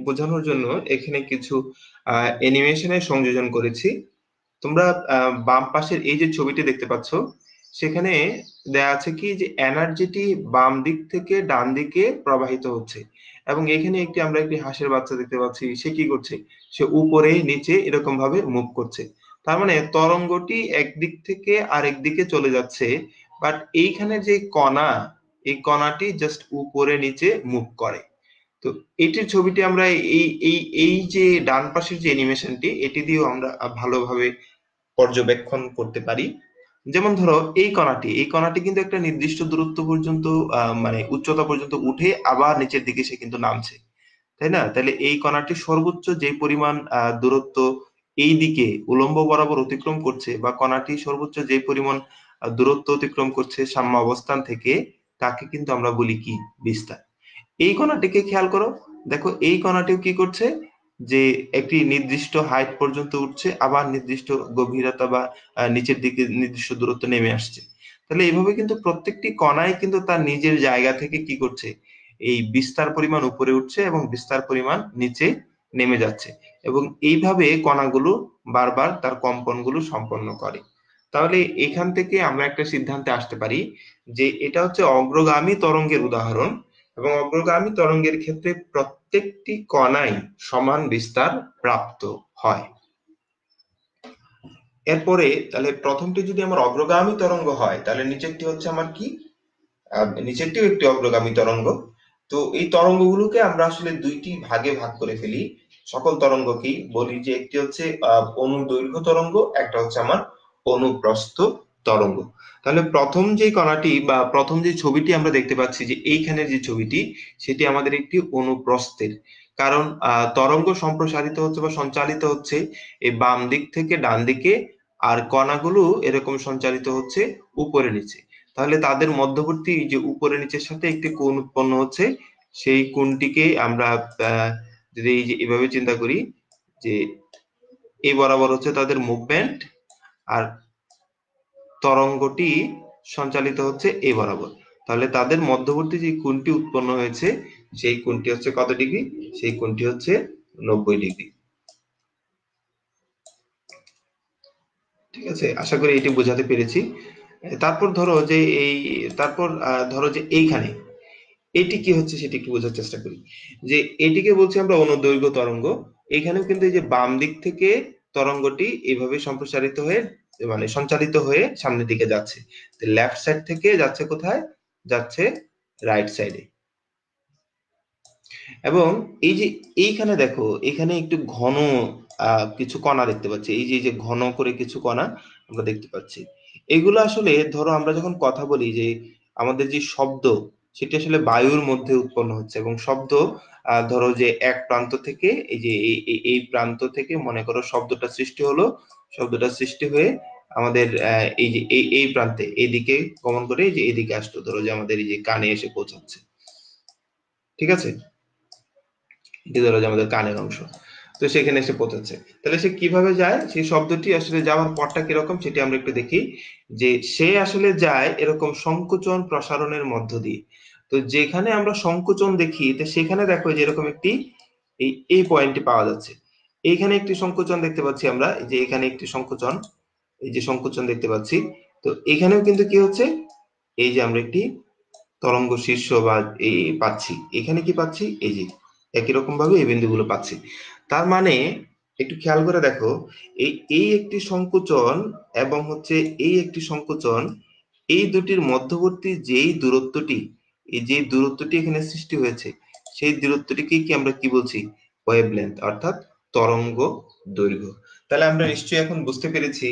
বোঝানোর জন্য এখানে কিছু অ্যানিমেশনের সংযোজন করেছি। তোমরা বাম পাশের এই যে ছবিটি দেখতে পাচ্ছ, সেখানে দেয়া আছে কি যে এনার্জিটি বাম দিক থেকে ডান দিকে প্রবাহিত হচ্ছে, এবং এখানে আমরা একটি হাঁসের বাচ্চা দেখতে পাচ্ছি। সে কি করছে? সে উপরে নিচে এরকম ভাবে মুভ করছে। তার মানে তরঙ্গটি একদিক থেকে আরেক দিকে চলে যাচ্ছে, বাট এইখানে যে কণা, এই কণাটি জাস্ট উপরে নিচে মুভ করে। তো এটির ছবিটি আমরা এই এই এই যে ডান পাশের যে অ্যানিমেশনটি, এটি দিয়েও আমরা ভালোভাবে পর্যবেক্ষণ করতে পারি। যেমন ধরো এই কণাটি কিন্তু একটা নির্দিষ্ট দূরত্ব পর্যন্ত, মানে উচ্চতা পর্যন্ত উঠে আবার নিচের দিকে সে কিন্তু নামছে, তাই না? তাহলে এই কণাটি সর্বোচ্চ যে পরিমাণ দূরত্ব এই দিকে উলম্ব বরাবর অতিক্রম করছে, বা কণাটি সর্বোচ্চ যে পরিমাণ দূরত্ব অতিক্রম করছে সাম্য অবস্থান থেকে, তাকে কিন্তু আমরা বলি কি? বিস্তার। এই কণাটিকে খেয়াল করো, দেখো এই কণাটিও কি করছে, যে একটি নির্দিষ্ট হাইট পর্যন্ত উঠছে, আবার নির্দিষ্ট গভীরতা বা নিচের দিকে নির্দিষ্ট দূরত্ব নেমে আসছে। তাহলে এইভাবে কিন্তু প্রত্যেকটি কণাই কিন্তু তার নিজের জায়গা থেকে কি করছে, এই বিস্তার পরিমাণ উপরে উঠছে এবং বিস্তার পরিমাণ নিচে নেমে যাচ্ছে, এবং এইভাবে কণাগুলো বারবার তার কম্পনগুলো সম্পন্ন করে। তাহলে এখান থেকে আমরা একটা সিদ্ধান্তে আসতে পারি যে এটা হচ্ছে অগ্রগামী তরঙ্গের উদাহরণ, এবং অগ্রগামী তরঙ্গের ক্ষেত্রে প্রত্যেকটি কণাই সমান বিস্তার প্রাপ্ত হয়। এরপরে তাহলে প্রথমটি যদি আমার অগ্রগামী তরঙ্গ হয়, তাহলে নিচেরটি হচ্ছে আমার কি? নিচেরটিও একটি অগ্রগামী তরঙ্গ। তো এই তরঙ্গগুলোকে আমরা আসলে দুইটি ভাগে ভাগ করে ফেলি। সকল তরঙ্গকেই বলি যে একটি হচ্ছে অনুদৈর্ঘ্য তরঙ্গ, একটা হচ্ছে আমার অনুপ্রস্থ তরঙ্গ। তাহলে প্রথম যে কণাটি বা প্রথম যে ছবিটি আমরা দেখতে পাচ্ছি, যে এইখানের যে ছবিটি, সেটি আমাদের একটি অনুপ্রস্থের। কারণ তরঙ্গ সম্প্রসারিত হচ্ছে বা সঞ্চালিত হচ্ছে এই বাম দিক থেকে ডান দিকে, আর কণাগুলো এরকম সঞ্চালিত হচ্ছে উপরে নিচে। তাহলে তাদের মধ্যবর্তী যে উপরে নিচের সাথে একটি কোণ উৎপন্ন হচ্ছে, সেই কোণটিকে আমরা যদি এই যে এভাবে চিন্তা করি, যে এই বরাবর হচ্ছে তাদের মুভমেন্ট, আর তরঙ্গটি সঞ্চালিত হচ্ছে এই বরাবর। তাহলে তাদের মধ্যবর্তী যে কোণটি উৎপন্ন হয়েছে, সেই কোণটি হচ্ছে কত ডিগ্রি? সেই কোণটি হচ্ছে 90 ডিগ্রি। ঠিক আছে, আশা করি এটি বোঝাতে পেরেছি। তারপর ধরো যে এই তারপর ধরো যে এইখানে এটি কি হচ্ছে সেটি একটু বোঝার চেষ্টা করি। যে এটিকে বলছি আমরা অনুদৈর্ঘ্য তরঙ্গ। এখানেও কিন্তু এই যে বাম দিক থেকে তরঙ্গটি এভাবে সম্প্রসারিত হয়ে, মানে সঞ্চালিত হয়ে সামনের দিকে যাচ্ছে। লেফট সাইড থেকে যাচ্ছে কোথায়? যাচ্ছে রাইট সাইডে। এবং এই যে এইখানে দেখো, এখানে একটু ঘন কিছু কণা দেখতে পাচ্ছি। এই যে ঘন করে কিছু কণা আমরা দেখতে পাচ্ছি। এগুলো আসলে ধরো আমরা যখন কথা বলি, যে আমাদের যে শব্দ, সেটি আসলে বায়ুর মধ্যে উৎপন্ন হচ্ছে, এবং শব্দ ধরো যে এক প্রান্ত থেকে এই যে এই প্রান্ত থেকে মনে করো শব্দটা সৃষ্টি হলো, শব্দটা সৃষ্টি হয়ে আমাদের এই যে এই প্রান্তে এইদিকে গমন করে এই যে এইদিকে আসতো, ধরো যে আমাদের এই যে কানে এসে পৌঁছাচ্ছে। ঠিক আছে, এটি ধরো যে আমাদের কানের অংশ, তো সেখানে এসে পৌঁছাচ্ছে। তাহলে সে কিভাবে যায়, সেই শব্দটি আসলে যাওয়ার পথটা কিরকম সেটি আমরা একটু দেখি। যে সে আসলে যায় এরকম সংকোচন প্রসারণের মধ্য দিয়ে। তো যেখানে আমরা সংকোচন দেখি, তো সেখানে দেখো যে এরকম একটি এই পয়েন্টটি পাওয়া যাচ্ছে। এইখানে একটি সংকোচন দেখতে পাচ্ছি আমরা, এই যে এখানে একটি সংকোচন, এই যে সংকোচন দেখতে পাচ্ছি। তো এখানেও কিন্তু কি হচ্ছে, এই যে আমরা একটি তরঙ্গ শীর্ষ বা এই পাচ্ছি। এখানে কি পাচ্ছি? এই যে একই রকম ভাবে এই বিন্দুগুলো পাচ্ছি। তার মানে একটু খেয়াল করে দেখো, এই এই একটি সংকোচন এবং হচ্ছে এই একটি সংকোচন, এই দুটির মধ্যবর্তী যেই দূরত্বটি, এই যে দূরত্বটি এখানে সৃষ্টি হয়েছে, সেই দূরত্বটিকে কি আমরা কি বলছি? ওয়েভলেন্থ, অর্থাৎ তরঙ্গ দৈর্ঘ্য। তাহলে আমরা নিশ্চয়ই এখন বুঝতে পেরেছি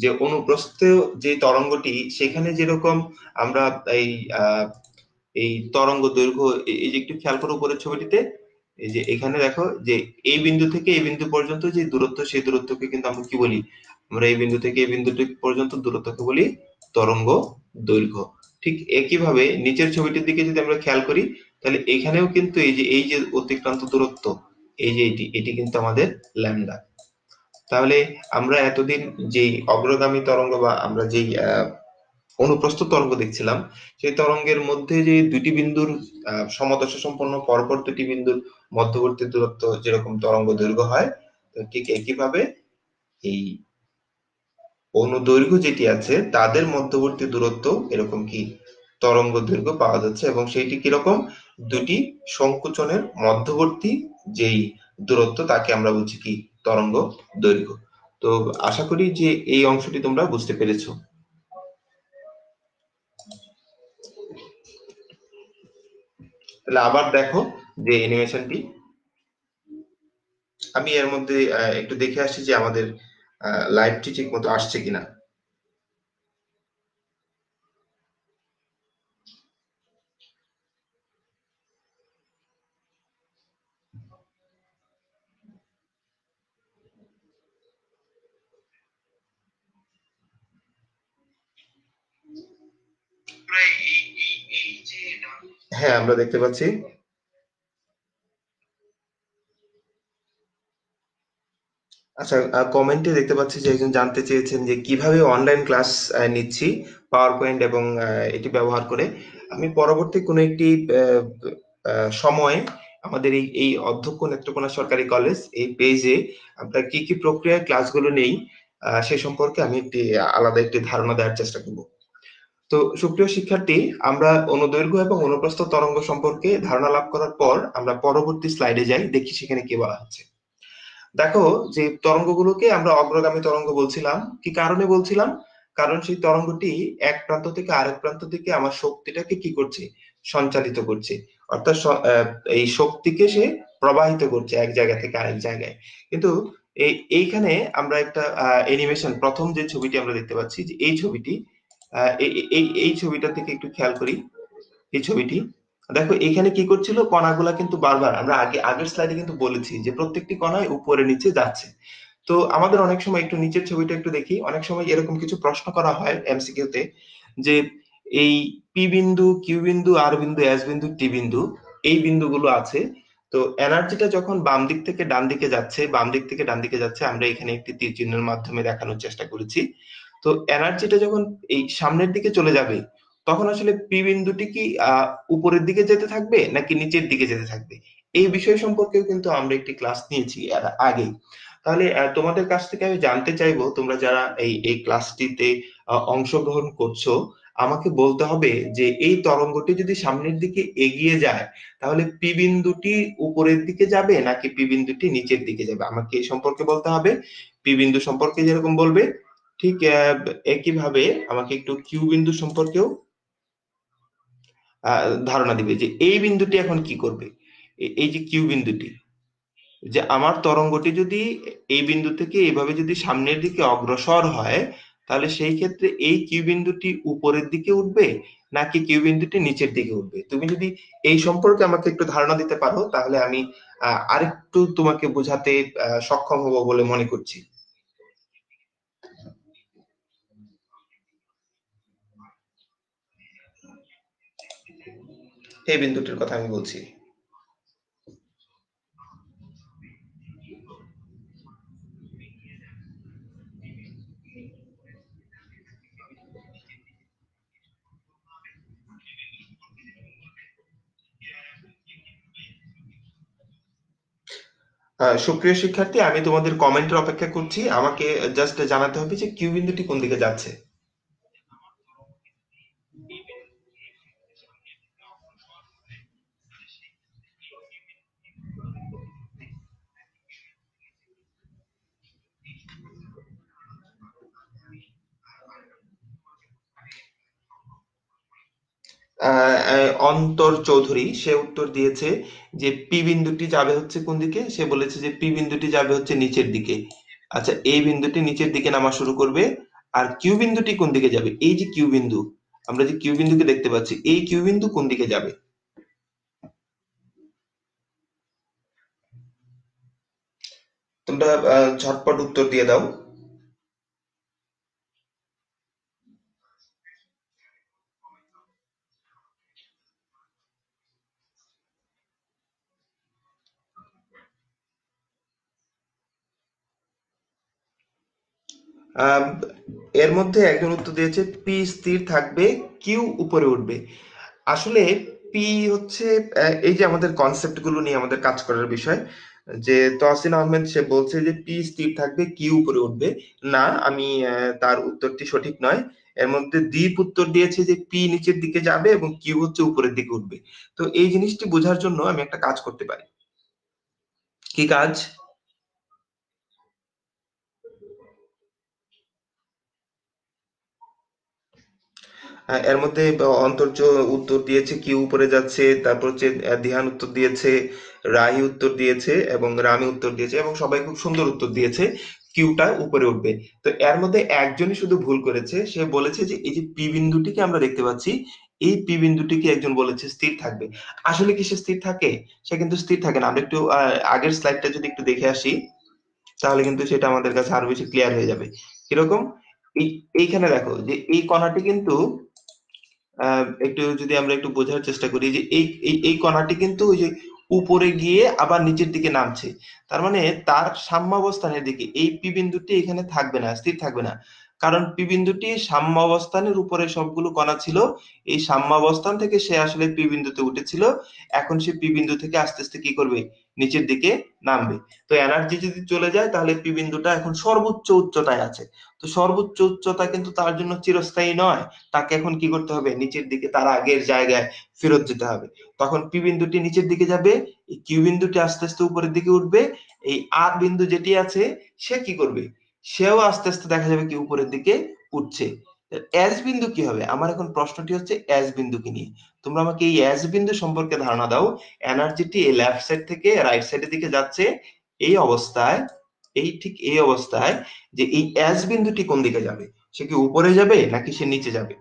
যে অনুপ্রস্থ যে তরঙ্গটি, সেখানে যেরকম আমরা এই আহ এই তরঙ্গ দৈর্ঘ্য, এই যে একটু খেয়াল করো উপরের ছবিটিতে, এই যে এখানে দেখো যে এই বিন্দু থেকে এই বিন্দু পর্যন্ত যে দূরত্ব, সেই দূরত্বকে কিন্তু আমরা কি বলি? আমরা এই বিন্দু থেকে এই বিন্দুটি পর্যন্ত দূরত্বকে বলি তরঙ্গ দৈর্ঘ্য। ঠিক একইভাবে নিচের ছবিটির দিকে যদি আমরা খেয়াল করি, তাহলে এখানেও কিন্তু এই যে অতিক্রান্ত দূরত্ব, এই যে এটি এটি কিন্তু আমাদের ল্যামডা। তাহলে আমরা এতদিন যেই অগ্রগামী তরঙ্গ বা আমরা যেই অনুপ্রস্থ তরঙ্গ দেখছিলাম, সেই তরঙ্গের মধ্যে যে দুটি বিন্দুর সমদশা সম্পন্ন পরপর দুটি বিন্দুর মধ্যবর্তী দূরত্ব যেরকম তরঙ্গ দৈর্ঘ্য হয়, তো ঠিক একইভাবে এই অনুদৈর্ঘ্য যেটি আছে তাদের মধ্যবর্তী দূরত্ব এরকম কি তরঙ্গ দৈর্ঘ্য পাওয়া যাচ্ছে, এবং সেইটি কিরকম, দুটি সংকোচনের মধ্যবর্তী যেই দূরত্ব তাকে আমরা বলছি কি তরঙ্গ দৈর্ঘ্য। তো আশা করি যে এই অংশটি তোমরা বুঝতে পেরেছো। তাহলে আবার দেখো যে অ্যানিমেশনটি, আমি এর মধ্যে একটু দেখে আসছি যে আমাদের লাইভটি ঠিক মতো আসছে কিনা। হ্যাঁ, আমরা দেখতে পাচ্ছি। আচ্ছা, কমেন্টে দেখতে পাচ্ছি যে একজন জানতে চেয়েছেন যে কিভাবে অনলাইন ক্লাস নিচ্ছি পাওয়ার পয়েন্ট এবং এটি ব্যবহার করে। আমি পরবর্তী কোনো একটি সময়ে আমাদের এই এই অধ্যক্ষ নেত্রকোনা সরকারি কলেজ এই পেজে আমরা কি কি প্রক্রিয়ায় ক্লাসগুলো নেই সে সম্পর্কে আমি একটি আলাদা একটি ধারণা দেওয়ার চেষ্টা করব। তো সুপ্রিয় শিক্ষার্থী, আমরা অনুদৈর্ঘ্য এবং অনুপ্রস্থ তরঙ্গ সম্পর্কে ধারণা লাভ করার পর আমরা পরবর্তী স্লাইডে যাই, দেখি সেখানে কি বলা হচ্ছে। দেখো, যে তরঙ্গগুলোকে আমরা অগ্রগামী তরঙ্গ বলছিলাম, কি কারণে বলছিলাম? কারণ সেই তরঙ্গটি এক প্রান্ত থেকে আরেক প্রান্ত থেকে আমার শক্তিটাকে কি করছে, সঞ্চালিত করছে। অর্থাৎ এই শক্তিকে সে প্রবাহিত করছে এক জায়গা থেকে আরেক জায়গায়। কিন্তু এইখানে আমরা একটা অ্যানিমেশন, প্রথম যে ছবিটি আমরা দেখতে পাচ্ছি, যে এই ছবিটি, এই ছবিটা থেকে একটু খেয়াল করি। এই ছবিটি দেখো, এখানে কি করছিল, কণাগুলা কিন্তু বারবার আমরা আগের স্লাইডে কিন্তু বলেছি যে প্রত্যেকটি কণায় উপরে নিচে যাচ্ছে। তো আমাদের অনেক সময় একটু নিচের ছবিটা একটু দেখি, অনেক সময় এরকম কিছু প্রশ্ন করা হয় এমসিকিউ তে, যে এই পি বিন্দু, কিউ বিন্দু, আর বিন্দু, এস বিন্দু, টি বিন্দু, এই বিন্দুগুলো আছে। তো এনার্জিটা যখন বাম দিক থেকে ডান দিকে যাচ্ছে, বাম দিক থেকে ডান দিকে যাচ্ছে, আমরা এখানে একটি তীর চিহ্নের মাধ্যমে দেখানোর চেষ্টা করেছি। তো এনার্জিটা যখন এই সামনের দিকে চলে যাবে, তখন আসলে পি বিন্দুটি কি উপরের দিকে যেতে থাকবে নাকি নিচের দিকে যেতে থাকবে, এই বিষয় সম্পর্কেও কিন্তু আমরা একটি ক্লাস নিয়েছি এর আগে। তাহলে তোমাদের কাছ থেকে আমি জানতে চাইবো, তোমরা যারা এই এই ক্লাসটিতে অংশগ্রহণ করছো, আমাকে বলতে হবে যে এই তরঙ্গটি যদি সামনের দিকে এগিয়ে যায়, তাহলে পি বিন্দুটি উপরের দিকে যাবে নাকি পি বিন্দুটি নিচের দিকে যাবে, আমাকে এই সম্পর্কে বলতে হবে। পি বিন্দু সম্পর্কে যেরকম বলবে, ঠিক একইভাবে আমাকে একটু কিউ বিন্দু সম্পর্কেও ধারণা দিবে যে এই বিন্দুটি এখন কি করবে। এই যে কিউ বিন্দুটি, যে আমার তরঙ্গটি যদি এই বিন্দু থেকে এইভাবে যদি সামনের দিকে অগ্রসর হয়, তাহলে সেই ক্ষেত্রে এই কিউ বিন্দুটি উপরের দিকে উঠবে নাকি কিউ বিন্দুটি নিচের দিকে উঠবে। তুমি যদি এই সম্পর্কে আমাকে একটু ধারণা দিতে পারো, তাহলে আমি আরেকটু তোমাকে বোঝাতে সক্ষম হব বলে মনে করছি। এই বিন্দুটির কথা আমি বলছি। সুপ্রিয় শিক্ষার্থী, আমি তোমাদের কমেন্টের অপেক্ষা করছি, আমাকে জাস্ট জানাতে হবে যে কিউ বিন্দুটি কোন দিকে যাচ্ছে। অন্তর চৌধুরী সে উত্তর দিয়েছে যে পি বিন্দুটি যাবে হচ্ছে কোন দিকে, সে বলেছে যে পি বিন্দুটি যাবে হচ্ছে নিচের দিকে। আচ্ছা, এই বিন্দুটি নিচের দিকে নামা শুরু করবে। আর কিউ বিন্দুটি কোন দিকে যাবে, এই যে কিউ বিন্দু, আমরা যে কিউ বিন্দুকে দেখতে পাচ্ছি, এই কিউ বিন্দু কোন দিকে যাবে? তোমরা ঝটপট উত্তর দিয়ে দাও। আহ, এর মধ্যে একজন উত্তর দিয়েছে পি স্থির থাকবে, কিউ উপরে উঠবে। আসলে পি হচ্ছে এই যে আমাদের কনসেপ্ট গুলো নিয়ে আমাদের কাজ করার বিষয়, যে তহসিন আহমেদ সে বলছে যে পি স্থির থাকবে, কিউ উপরে উঠবে। না, আমি তার উত্তরটি সঠিক নয়। এর মধ্যে দীপ উত্তর দিয়েছে যে পি নিচের দিকে যাবে এবং কিউ হচ্ছে উপরের দিকে উঠবে। তো এই জিনিসটি বোঝার জন্য আমি একটা কাজ করতে পারি। কি কাজ? এর মধ্যে অন্তর্য উত্তর দিয়েছে কিউ উপরে যাচ্ছে, তারপর হচ্ছে দিহান উত্তর দিয়েছে, রাহি উত্তর দিয়েছে এবং রামি উত্তর দিয়েছে, এবং সবাই খুব সুন্দর উত্তর দিয়েছে কিউটা উপরে উঠবে। তো এর মধ্যে একজনই শুধু ভুল করেছে, সে বলেছে যে এই যে পি বিন্দুটিকে আমরা দেখতে পাচ্ছি, এই পি বিন্দুটিকে একজন বলেছে স্থির থাকবে। আসলে কি সে স্থির থাকে? সে কিন্তু স্থির থাকে না। আমরা একটু আগের স্লাইডটা যদি একটু দেখে আসি, তাহলে কিন্তু সেটা আমাদের কাছে আরো বেশি ক্লিয়ার হয়ে যাবে। কিরকম? এই এইখানে দেখো যে এই কণাটি কিন্তু একটু যদি আমরা একটু বোঝার চেষ্টা করি, যে এই কণাটি কিন্তু ওই যে উপরে গিয়ে আবার নিচের দিকে নামছে। তার মানে তার সাম্যাবস্থানের দিকে এই পি বিন্দুটি এখানে থাকবে না, স্থির থাকবে না। কারণ পি বিন্দুটি সাম্যাবস্থানের উপরে সবগুলো কণা ছিল। এই সাম্যাবস্থান থেকে সে আসলে পি বিন্দুতে উঠেছিল। এখন সে পি বিন্দু থেকে আস্তে আস্তে কি করবে? নিচের দিকে নামবে। তো এনার্জি যদি চলে যায়, তাহলে পি বিন্দুটা এখন সর্বোচ্চ উচ্চতায় আছে। তো সর্বোচ্চ উচ্চতা কিন্তু তার জন্য চিরস্থায়ী নয়। তাকে এখন কি করতে হবে? নিচের দিকে তার আগের জায়গায় ফেরত যেতে হবে। তখন পি বিন্দুটি নিচের দিকে যাবে, এই কিউ বিন্দুটি আস্তে আস্তে উপরের দিকে উঠবে। এই আর বিন্দু যেটি আছে, সে কি করবে? সেও আস্তে আস্তে দেখা যাবে কি উপরের দিকে উঠছে। এস বিন্দু কি হবে? আমার এখন প্রশ্নটি হচ্ছে এস বিন্দুকে নিয়ে। তোমরা আমাকে এই এস বিন্দু সম্পর্কে ধারণা দাও। এনার্জিটি এই লেফট সাইড থেকে রাইট সাইডের দিকে যাচ্ছে এই অবস্থায়, এই ঠিক এই অবস্থায়, যে এই এস বিন্দুটি কোন দিকে যাবে? সে কি উপরে যাবে নাকি সে নিচে যাবে?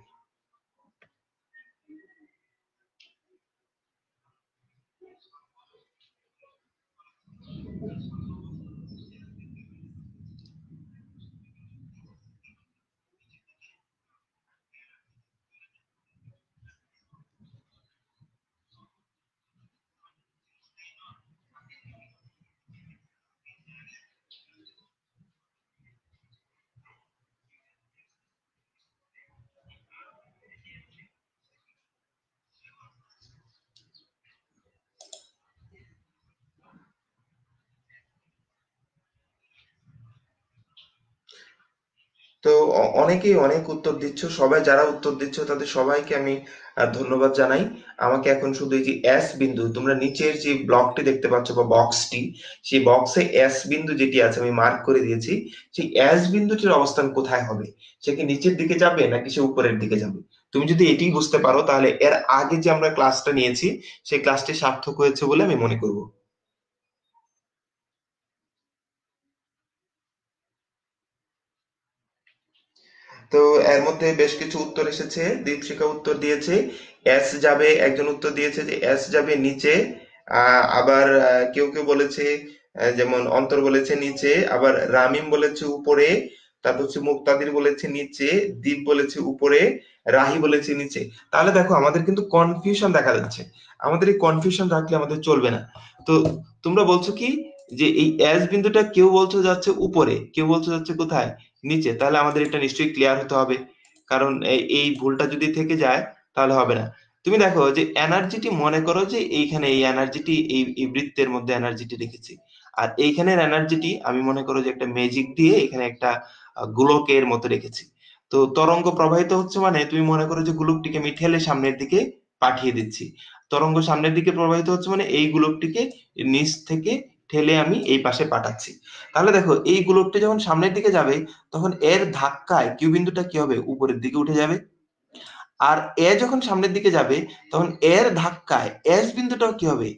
তো অনেকেই অনেক উত্তর দিচ্ছ, সবাই যারা উত্তর দিচ্ছ তাদের সবাইকে আমি ধন্যবাদ জানাই। আমাকে এখন শুধু এই যে এস বিন্দু, তোমরা নিচের যে ব্লকটি দেখতে পাচ্ছ বা বক্সটি, সেই বক্সে এস বিন্দু যেটি আছে আমি মার্ক করে দিয়েছি। সেই এস বিন্দুটির অবস্থান কোথায় হবে? সে কি নিচের দিকে যাবে নাকি সে উপরের দিকে যাবে? তুমি যদি এটি বুঝতে পারো, তাহলে এর আগে যে আমরা ক্লাসটা নিয়েছি সেই ক্লাসটি সার্থক হয়েছে বলে আমি মনে করব। তো এর মধ্যে বেশ কিছু উত্তর এসেছে। দীপশিখা উত্তর দিয়েছে এস যাবে, একজন উত্তর দিয়েছে যে এস যাবে নিচে। আবার কেউ কেউ বলেছে, যেমন অন্তর বলেছে নিচে, আবার রামিম বলেছে উপরে, তারপর হচ্ছে মুক্তাদির বলেছে নিচে, দীপ বলেছে উপরে, রাহি বলেছে নিচে। তাহলে দেখো আমাদের কিন্তু কনফিউশন দেখা যাচ্ছে। আমাদের এই কনফিউশন রাখলে আমাদের চলবে না। তো তোমরা বলছো কি, যে এই এস বিন্দুটা কেউ বলছো যাচ্ছে উপরে, কেউ বলছো যাচ্ছে কোথায়? নিচে। তাহলে আমাদের এটা নিশ্চয়ই ক্লিয়ার হতে হবে, কারণ এই ভুলটা যদি থেকে যায় তাহলে হবে না। তুমি দেখো যে এনার্জিটি, মনে করো যে এইখানে এই এনার্জিটি, এই বৃত্তের মধ্যে এনার্জিটি রেখেছি। আর এইখানের এনার্জিটি আমি মনে করো যে একটা ম্যাজিক দিয়ে এখানে একটা গোলকের মতো রেখেছি। তো তরঙ্গ প্রবাহিত হচ্ছে, মানে তুমি মনে করো যে গোলকটিকে আমি ঠেলে সামনের দিকে পাঠিয়ে দিচ্ছি। তরঙ্গ সামনের দিকে প্রবাহিত হচ্ছে মানে এই গোলকটিকে নিচ থেকে ঠেলে আমি এই পাশে পাঠাচ্ছি। তাহলে দেখো এই গোলকটি যখন সামনের দিকে যাবে, তখন এর ধাক্কায় কিউ বিন্দুটা কি হবে? উপরের দিকে উঠে যাবে। আর এ যখন সামনের দিকে যাবে, তখন এর ধাক্কায় এস বিন্দুটাও কি হবে?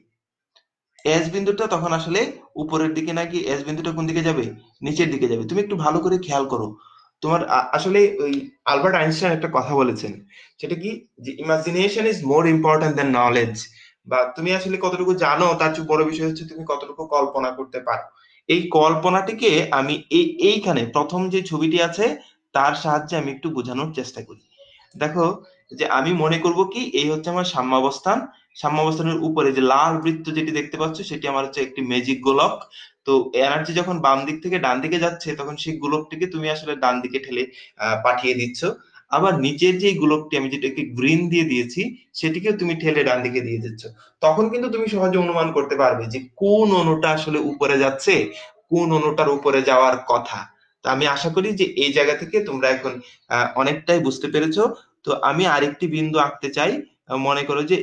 এস বিন্দুটা তখন আসলে উপরের দিকে, নাকি এস বিন্দুটা কোন দিকে যাবে? নিচের দিকে যাবে। তুমি একটু ভালো করে খেয়াল করো। তোমার আসলে ওই আলবার্ট আইনস্টাইন একটা কথা বলেছেন, সেটা কি, যে imagination is more important than knowledge. বা তুমি আসলে কতটুকু জানো তার চেয়ে বড় বিষয় হচ্ছে তুমি কতটুকু কল্পনা করতে পারো। এই কল্পনাটিকে আমি এইখানে প্রথম যে ছবিটি আছে তার সাহায্যে আমি একটু বোঝানোর চেষ্টা করি। দেখো, যে আমি মনে করব কি এই হচ্ছে আমার সাম্যাবস্থান। সাম্যাবস্থানের উপরে যে লাল বৃত্ত যেটি দেখতে পাচ্ছ, সেটি আমার হচ্ছে একটি ম্যাজিক গোলক। তো এনার্জি যখন বাম দিক থেকে ডান দিকে যাচ্ছে, তখন সেই গোলকটিকে তুমি আসলে ডান দিকে ঠেলে পাঠিয়ে দিচ্ছ। আবার নিচের যে গোলকটি আমি যেটাকে গ্রিন দিয়ে দিয়েছি সেটিকেও তুমি ঠেলে ডান দিকে দিয়ে দিচ্ছ। তখন কিন্তু তুমি সহজে অনুমান করতে পারবে যে কোন অণুটা আসলে উপরে যাচ্ছে, কোন অণুটার উপরে যাওয়ার কথা। তো আমি আশা করি যে এই জায়গা থেকে তোমরা এখন অনেকটাই বুঝতে পেরেছো। তো আমি আরেকটি বিন্দু আঁকতে চাই। মনে করো যে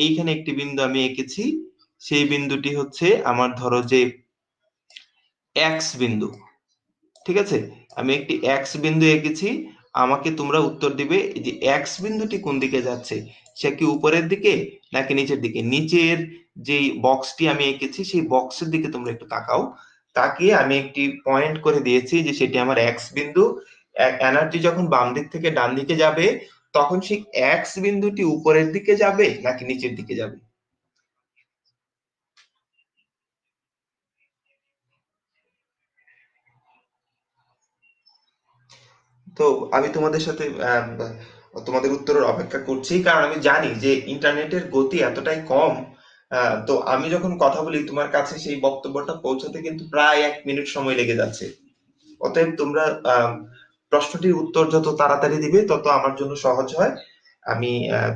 এইখানে একটি বিন্দু আমি এঁকেছি। সেই বিন্দুটি হচ্ছে আমার ধরো যে এক্স বিন্দু। ঠিক আছে, আমি একটি এক্স বিন্দু এঁকেছি। আমাকে তোমরা উত্তর দিবে এই যে এক্স বিন্দুটি কোন দিকে যাচ্ছে, সে কি উপরের দিকে নাকি নিচের দিকে। নিচের যে বক্সটি আমি এঁকেছি সেই বক্সের দিকে তোমরা একটু তাকাও। তাকিয়ে আমি একটি পয়েন্ট করে দিয়েছি যে সেটি আমার এক্স বিন্দু। এনার্জি যখন বাম দিক থেকে ডান দিকে যাবে তখন সেই এক্স বিন্দুটি উপরের দিকে যাবে নাকি নিচের দিকে যাবে। তো আমি তোমাদের সাথে তোমাদের উত্তরের অপেক্ষা করছি, কারণ আমি জানি যে ইন্টারনেটের গতি এতটাই কম। তো আমি যখন কথা বলি তোমার কাছে সেই বক্তব্যটা পৌঁছাতে কিন্তু প্রায় 1 মিনিট সময় লেগে যাচ্ছে। অতএব তোমরা প্রশ্নটির উত্তর যত তাড়াতাড়ি দিবে তত আমার জন্য সহজ হয়। আমি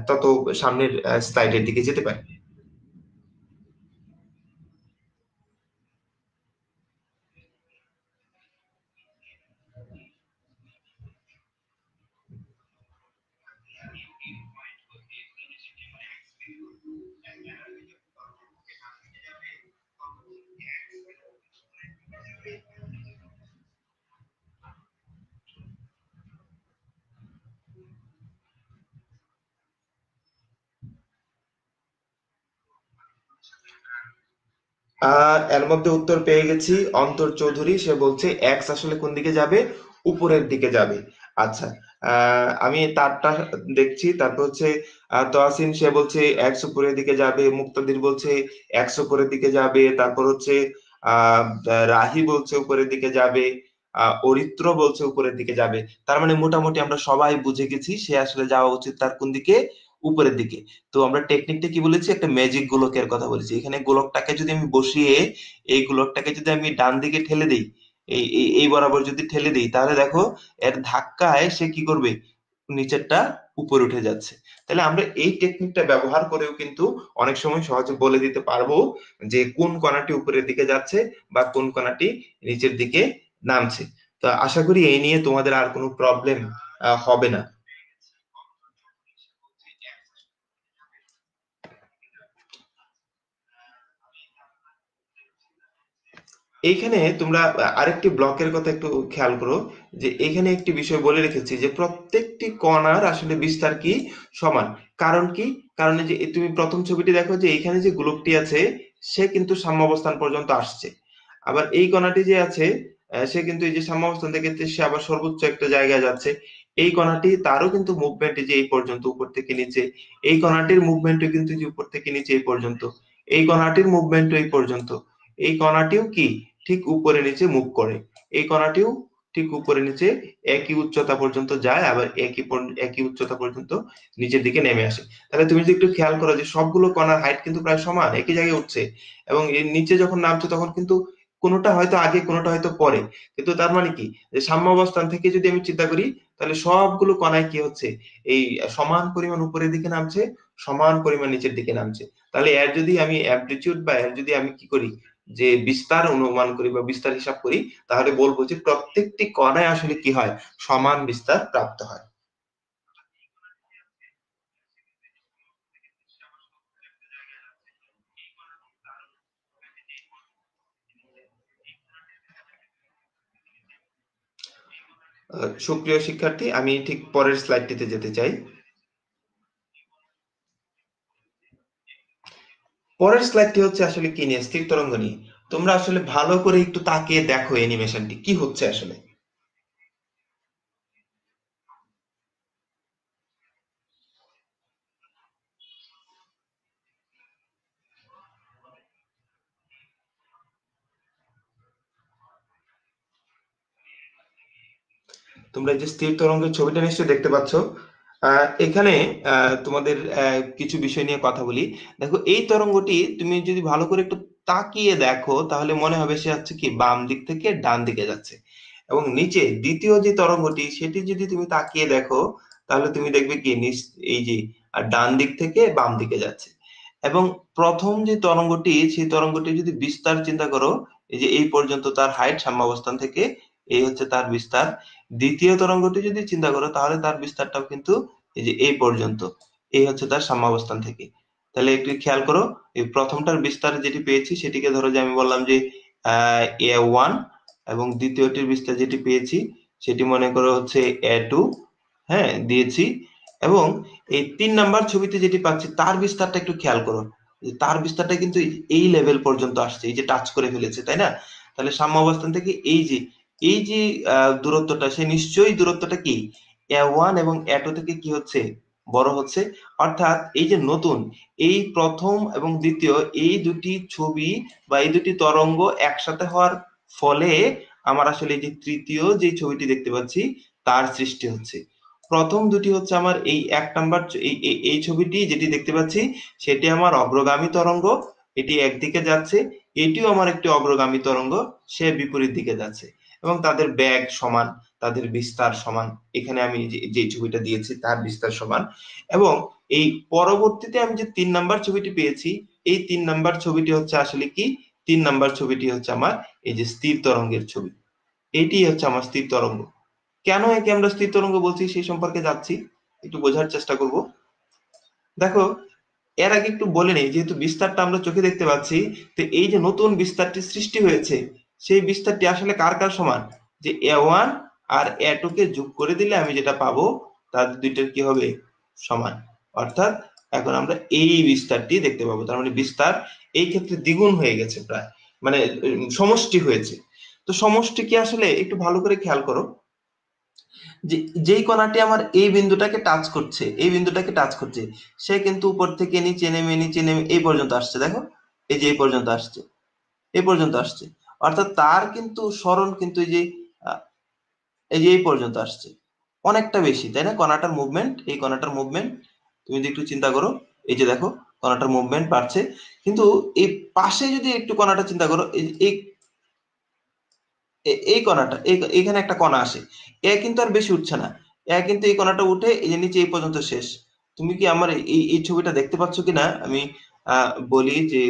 তত সামনের স্লাইডের দিকে যেতে পারি। এর মধ্যে উত্তর পেয়ে গেছি। অন্তর চৌধুরী সে বলছে এক্স আসলে কোন দিকে যাবে, উপরের দিকে যাবে। আচ্ছা, আমি তারটা দেখছি। তারপর হচ্ছে তোয়াসিন সে বলছে এক্স উপরের দিকে যাবে, মুক্তাদির বলছে এক্স উপরের দিকে যাবে। তারপর হচ্ছে আহ রাহি বলছে উপরের দিকে যাবে। অরিত্র বলছে উপরের দিকে যাবে। তার মানে মোটামুটি আমরা সবাই বুঝে গেছি সে আসলে যাওয়া উচিত তার কোন দিকে, উপরের দিকে। তো আমরা টেকনিকটা কি বলেছি, একটা ম্যাজিক গোলকের কথা বলেছি। এখানে গোলকটাকে যদি আমি বসিয়ে এই গোলকটাকে যদি আমি ডান দিকে ঠেলে দিই, এই বরাবর যদি ঠেলে দিই, তাহলে দেখো এর ধাক্কায় সে কি করবে, নিচেরটা উপরে উঠে যাচ্ছে। তাহলে আমরা এই টেকনিকটা ব্যবহার করেও কিন্তু অনেক সময় সহজে বলে দিতে পারবো যে কোন কণাটি উপরের দিকে যাচ্ছে বা কোন কণাটি নিচের দিকে নামছে। তো আশা করি এই নিয়ে তোমাদের আর কোনো প্রবলেম হবে না। এইখানে তোমরা আরেকটি ব্লকের কথা একটু খেয়াল করো, যে এখানে একটি বিষয় বলে রেখেছি যে প্রত্যেকটি কণার আসলে বিস্তার কি সমান। কারণ কি, কারণ এই যে তুমি প্রথম ছবিটি দেখো যে এইখানে যে গোলকটি আছে সে কিন্তু সাম্যাবস্থান পর্যন্ত আসছে। আবার এই কণাটি যে আছে সে কিন্তু এই যে সাম্যাবস্থান থেকে সে আবার সর্বোচ্চ একটা জায়গায় যাচ্ছে। এই কণাটি তারও কিন্তু মুভমেন্ট যে এই পর্যন্ত উপর থেকে নিচে। এই কণাটির মুভমেন্টও কিন্তু যে উপর থেকে নিচে এই পর্যন্ত। এই কণাটির মুভমেন্টও এই পর্যন্ত। এই কণাটিও কি ঠিক উপরে নিচে মুভ করে। এই কণাটিও ঠিক উপরে নিচে একই উচ্চতা পর্যন্ত যায়, আবার একই উচ্চতা পর্যন্ত নিচের দিকে নেমে আসে। তাহলে তুমি যদি একটু খেয়াল করো যে সবগুলো কণার হাইট কিন্তু প্রায় সমান, একই জায়গায় উঠছে। এবং এর নিচে যখন নামছে তখন কিন্তু কোনোটা হয়তো আগে কোনোটা হয়তো পরে। কিন্তু তার মানে কি, যে সাম্য অবস্থান থেকে যদি আমি চিন্তা করি তাহলে সবগুলো কণায় কি হচ্ছে, এই সমান পরিমাণ উপরের দিকে নামছে, সমান পরিমাণ নিচের দিকে নামছে। তাহলে এর যদি আমি অ্যামপ্লিটিউড বা এর যদি আমি কি করি, যে বিস্তার অনুমান করি বা বিস্তার হিসাব করি, তাহলে বলবো যে প্রত্যেকটি কণায় আসলে কি হয়, সমান বিস্তার প্রাপ্ত হয়। সুপ্রিয় শিক্ষার্থী, আমি ঠিক পরের স্লাইডটিতে যেতে চাই। পরের স্লাইডটি হচ্ছে আসলে কি নিয়ে, স্থির তরঙ্গ নিয়ে। তোমরা আসলে ভালো করে একটু তাকিয়ে দেখো অ্যানিমেশনটি কি হচ্ছে আসলে। তোমরা এই যে স্থির তরঙ্গের ছবিটা নিশ্চয়ই দেখতে পাচ্ছ। এখানে তোমাদের কিছু বিষয় নিয়ে কথা বলি। দেখো এই তরঙ্গটি তুমি যদি ভালো করে একটু তাকিয়ে দেখো তাহলে মনে হবে সে হচ্ছে কি বাম দিক থেকে ডান দিকে যাচ্ছে। এবং নিচে দ্বিতীয় যে তরঙ্গটি সেটি যদি তুমি তাকিয়ে দেখো তাহলে তুমি দেখবে কি এই যে ডান দিক থেকে বাম দিকে যাচ্ছে। এবং প্রথম যে তরঙ্গটি, সেই তরঙ্গটি যদি বিস্তার চিন্তা করো, এই যে এই পর্যন্ত তার হাইট সাম্যাবস্থান থেকে, এই হচ্ছে তার বিস্তার। দ্বিতীয় তরঙ্গটি যদি চিন্তা করো, তাহলে তার বিস্তারটাও কিন্তু এই যে এই পর্যন্ত, এই হচ্ছে তার সাম্যাবস্থান থেকে। তাহলে একটু খেয়াল করো, এই প্রথমটার বিস্তার যেটি পেয়েছি সেটিকে ধরো যে আমি বললাম যে A1, এবং দ্বিতীয়টির বিস্তার যেটি পেয়েছি সেটি মনে করো হচ্ছে A2, হ্যাঁ দিয়েছি। এবং এই 3 নাম্বার ছবিতে যেটি পাচ্ছি তার বিস্তারটা একটু খেয়াল করো, যে তার বিস্তারটা কিন্তু এই লেভেল পর্যন্ত আসছে, এই যে টাচ করে ফেলেছে, তাই না? তাহলে সাম্য অবস্থান থেকে এই যে দূরত্বটা, সে নিশ্চয়ই দূরত্বটা কি A1 এবং A2 থেকে কি হচ্ছে, বড় হচ্ছে। অর্থাৎ এই যে নতুন, এই প্রথম এবং দ্বিতীয়, এই দুটি ছবি বা এই দুটি তরঙ্গ একসাথে হওয়ার ফলে আমার আসলে এই যে তৃতীয় যে ছবিটি দেখতে পাচ্ছি তার সৃষ্টি হচ্ছে। প্রথম দুটি হচ্ছে আমার এই 1 নাম্বার, এই ছবিটি যেটি দেখতে পাচ্ছি সেটি আমার অগ্রগামী তরঙ্গ, এটি একদিকে যাচ্ছে। এটিও আমার একটি অগ্রগামী তরঙ্গ, সে বিপরীত দিকে যাচ্ছে। এবং তাদের বেগ সমান, তাদের বিস্তার সমান। এখানে আমি যে ছবিটা দিয়েছি তার বিস্তার সমান। এবং এই পরবর্তীতে আমি যে 3 নাম্বার ছবিটি পেয়েছি, এই 3 নাম্বার ছবিটি হচ্ছে আসলে কি, 3 নাম্বার ছবিটি হচ্ছে আমার এই যে স্থির তরঙ্গের ছবি। এটি হচ্ছে আমার স্থির তরঙ্গ। কেন একে আমরা স্থির তরঙ্গ বলছি সেই সম্পর্কে যাচ্ছি, একটু বোঝার চেষ্টা করব। দেখো, এর আগে একটু বলে নেই, যেহেতু বিস্তারটা আমরা চোখে দেখতে পাচ্ছি, তো এই যে নতুন বিস্তারটি সৃষ্টি হয়েছে, সেই বিস্তারটি আসলে কার কার সমান, যে A1 আর A2 কে যোগ করে দিলে আমি যেটা পাবো তাদের দুইটার কি হবে, সমান। অর্থাৎ এখন আমরা এই বিস্তারটি দেখতে পাবো, তার মানে বিস্তার এই ক্ষেত্রে দ্বিগুণ হয়ে গেছে প্রায়, মানে সমষ্টি হয়েছে। তো সমষ্টি কি আসলে, একটু ভালো করে খেয়াল করো, যে যেই কণাটি আমার এই বিন্দুটাকে টাচ করছে, এই বিন্দুটাকে টাচ করছে, সে কিন্তু উপর থেকে নিচে নেমে নিচে নেমে এই পর্যন্ত আসছে, দেখো এই যে এই পর্যন্ত আসছে, এই পর্যন্ত আসছে। অর্থাৎ তার কিন্তু সরণ কিন্তু এই যে আহ, এই যে এই পর্যন্ত আসছে, অনেকটা বেশি, তাই না? কণাটার মুভমেন্ট, এই কণাটার মুভমেন্ট তুমি যদি একটু চিন্তা করো, এই যে দেখো কণাটার মুভমেন্ট বাড়ছে। কিন্তু এই পাশে যদি একটু কণাটা চিন্তা করো, এই এই কণাটা, এইখানে একটা কণা আসে, এ কিন্তু আর বেশি উঠছে না, এ কিন্তু এই কণাটা উঠে এই যে নিচে এই পর্যন্ত শেষ। তুমি কি আমার এই ছবিটা দেখতে পাচ্ছ কিনা আমি বলি যে,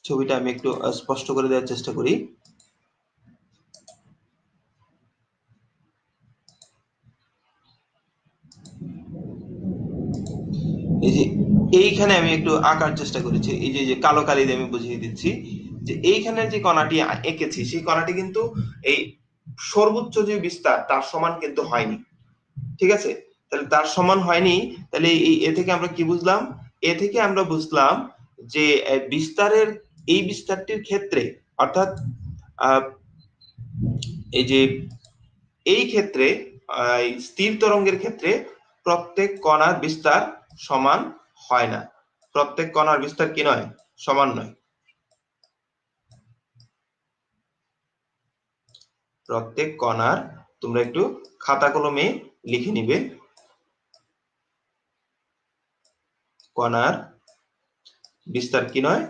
ছবিটা আমি একটু স্পষ্ট করে দেওয়ার চেষ্টা করি। এই যে এইখানে আমি একটু আঁকার চেষ্টা করেছি, এই যে যে কালো কালি দিয়ে আমি বুঝিয়ে দিচ্ছি, যে এইখানের যে কণাটি এঁকেছি সেই কণাটি কিন্তু এই সর্বোচ্চ যে বিস্তার তার সমান কিন্তু হয়নি, ঠিক আছে? তাহলে তার সমান হয়নি। তাহলে এই এ থেকে আমরা কি বুঝলাম, এ থেকে আমরা বুঝলাম যে বিস্তারের, এই বিস্তারটির ক্ষেত্রে, অর্থাৎ আহ, এই যে এই ক্ষেত্রে এই স্থির তরঙ্গের ক্ষেত্রে প্রত্যেক কণার বিস্তার সমান হয় না। প্রত্যেক কণার বিস্তার কি নয়, সমান নয়। প্রত্যেক কণার, তোমরা একটু খাতা কলমে লিখে নিবে, কণার বিস্তার কি নয়,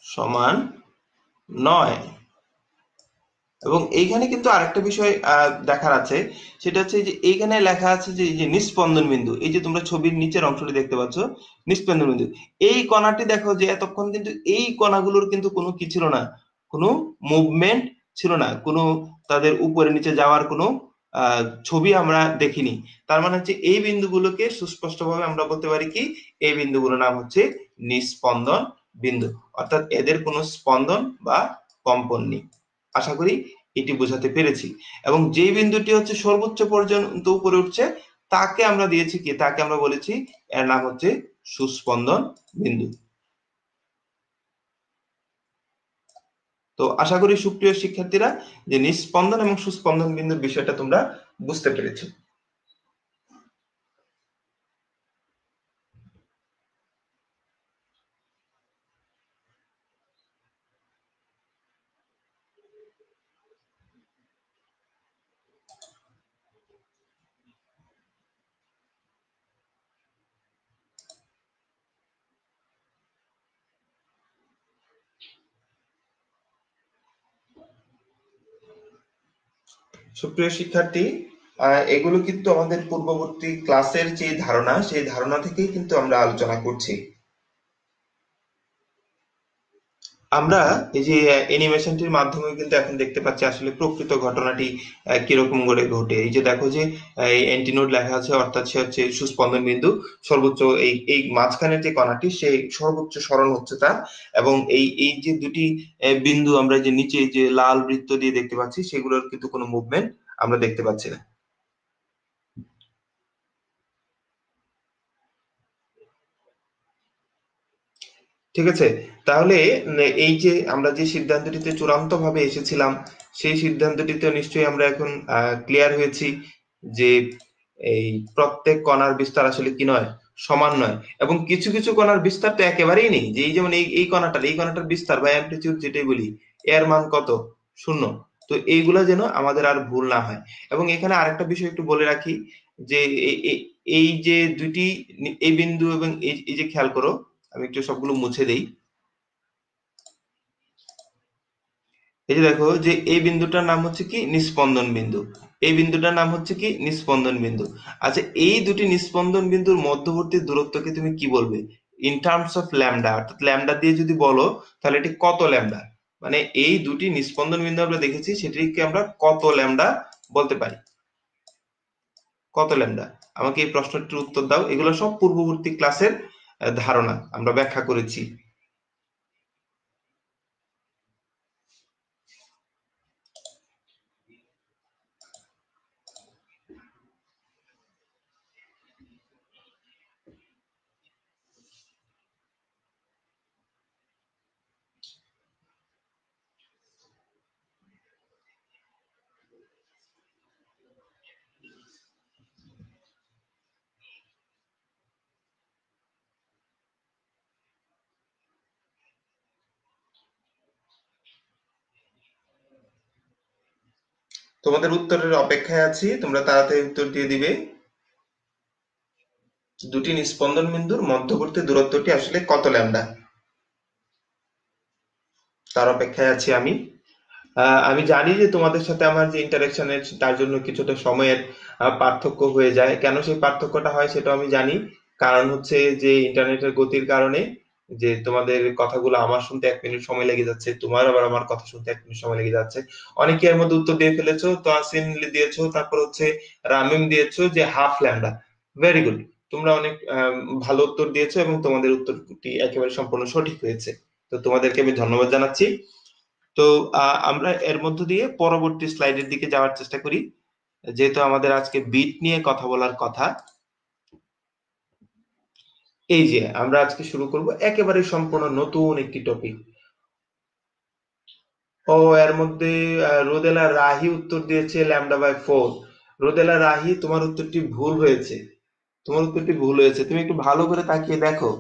সমান নয়। এবং এইখানে কিন্তু আরেকটা বিষয় দেখার আছে, সেটা হচ্ছে যে এইখানে লেখা আছে যে এই যে নিস্পন্দন বিন্দু, এই যে তোমরা ছবির নিচের অংশটি দেখতে পাচ্ছ, নিস্পন্দন বিন্দু। এই কণাটি দেখো যে এতক্ষণ কিন্তু এই কণাগুলোর কিন্তু কোনো কি ছিল না, কোনো মুভমেন্ট ছিল না, কোনো তাদের উপরে নিচে যাওয়ার কোনো ছবি আমরা দেখিনি। তার মানে হচ্ছে এই বিন্দুগুলোকে সুস্পষ্টভাবে আমরা বলতে পারি কি, এই বিন্দুগুলোর নাম হচ্ছে নিস্পন্দন বিন্দু। অর্থাৎ এদের কোনো স্পন্দন বা কম্পন নেই। আশা করি এটি বোঝাতে পেরেছি। এবং যে বিন্দুটি হচ্ছে সর্বোচ্চ পর্যন্ত উপরে উঠছে, তাকে আমরা দিয়েছি কি, তাকে আমরা বলেছি, এর নাম হচ্ছে সুস্পন্দন বিন্দু। তো আশা করি সুপ্রিয় শিক্ষার্থীরা, যে নিস্পন্দন এবং সুস্পন্দন বিন্দুর বিষয়টা তোমরা বুঝতে পেরেছো। সুপ্রিয় শিক্ষার্থী, এগুলো কিন্তু আমাদের পূর্ববর্তী ক্লাসের যে ধারণা, সেই ধারণা থেকেই কিন্তু আমরা আলোচনা করছি। আমরা এই যে অ্যানিমেশনটির মাধ্যমে কিন্তু এখন দেখতে পাচ্ছি আসলে প্রকৃত ঘটনাটি কিরকম করে ঘটে। এই যে দেখো যে এই অ্যান্টিনোড লেখা আছে, অর্থাৎ সে হচ্ছে সুস্পন্দন বিন্দু, সর্বোচ্চ এই এই মাঝখানের যে কণাটি সেই সর্বোচ্চ সরণ হচ্ছে তার, এবং এই এই যে দুটি বিন্দু আমরা যে নিচে যে লাল বৃত্ত দিয়ে দেখতে পাচ্ছি সেগুলোর কিন্তু কোনো মুভমেন্ট আমরা দেখতে পাচ্ছি না। ঠিক আছে, তাহলে এই যে আমরা যে সিদ্ধান্তটিতে চূড়ান্ত ভাবে এসেছিলাম, সেই সিদ্ধান্তটিতে নিশ্চয়ই আমরা এখন ক্লিয়ার হয়েছি যে এই প্রত্যেক কণার বিস্তার আসলে কি নয়, সমান নয়, এবং কিছু কিছু কণার বিস্তার তো একেবারেই নেই। যে এই যেমন এই কণাটার বিস্তার বা অ্যামপ্লিটিউড যেটাই বলি, এর মান কত, শূন্য। তো এইগুলা যেন আমাদের আর ভুল না হয়। এবং এখানে আরেকটা বিষয় একটু বলে রাখি যে এই যে দুইটি এই বিন্দু এবং এই যে খেয়াল করো, আমি একটু সবগুলো মুছে দেই। এই যে দেখো যে এই বিন্দুটার নাম হচ্ছে কি নিস্পন্দন বিন্দু, এই বিন্দুটার নাম হচ্ছে কি নিস্পন্দন বিন্দু। আচ্ছা, এই দুটি নিস্পন্দন বিন্দুর মধ্যবর্তী দূরত্বকে তুমি কি বলবে ইন টার্মস অফ ল্যামডা, অর্থাৎ ল্যামডা দিয়ে যদি বলো তাহলে এটি কত ল্যামডা, মানে এই দুটি নিস্পন্দন বিন্দু আমরা দেখেছি সেটিকে আমরা কত ল্যামডা বলতে পারি, কত ল্যামডা? আমাকে এই প্রশ্নটির উত্তর দাও। এগুলো সব পূর্ববর্তী ক্লাসের ধারণা আমরা ব্যাখ্যা করেছি। তোমাদের উত্তরের অপেক্ষায় আছি, তোমরা তাড়াতাড়ি উত্তর দিয়ে দিবে। দুটি নিস্পন্দন বিন্দুর মধ্যবর্তী দূরত্বটি আসলে কত ল্যামডা, তার অপেক্ষায় আছি আমি। আমি জানি যে তোমাদের সাথে আমার যে ইন্টারেকশনের তার জন্য কিছুটা সময়ের পার্থক্য হয়ে যায়। কেন সেই পার্থক্যটা হয় সেটা আমি জানি। কারণ হচ্ছে যে ইন্টারনেটের গতির কারণে, যে তোমাদের কথাগুলো আমার শুনতে 1 মিনিট সময় লেগে যাচ্ছে, তোমার আবার আমার কথা শুনতে 1 মিনিট সময় লেগে যাচ্ছে। অনেকে এর মধ্যে উত্তর দিয়ে ফেলেছো, তো আসিন দিয়েছো, তারপর হচ্ছে রামিম দিয়েছো যে হাফ ল্যামডা। ভেরি গুড, তোমরা অনেক ভালো উত্তর দিয়েছো এবং তোমাদের উত্তরটি একেবারে সম্পূর্ণ সঠিক হয়েছে। তো তোমাদেরকে আমি ধন্যবাদ জানাচ্ছি। তো আমরা এর মধ্য দিয়ে পরবর্তী স্লাইডের দিকে যাওয়ার চেষ্টা করি, যেহেতু আমাদের আজকে বিট নিয়ে কথা বলার কথা। এই যে আমরা আজকে শুরু করব একেবারে সম্পূর্ণ নতুন একটি টপিক। ও, এর মধ্যে রোদেলা রাহি উত্তর দিয়েছে λ/4। রোদেলা রাহি, তোমার উত্তরটি ভুল হয়েছে, তোমার উত্তরটি ভুল হয়েছে। তুমি একটু ভালো করে তাকিয়ে দেখো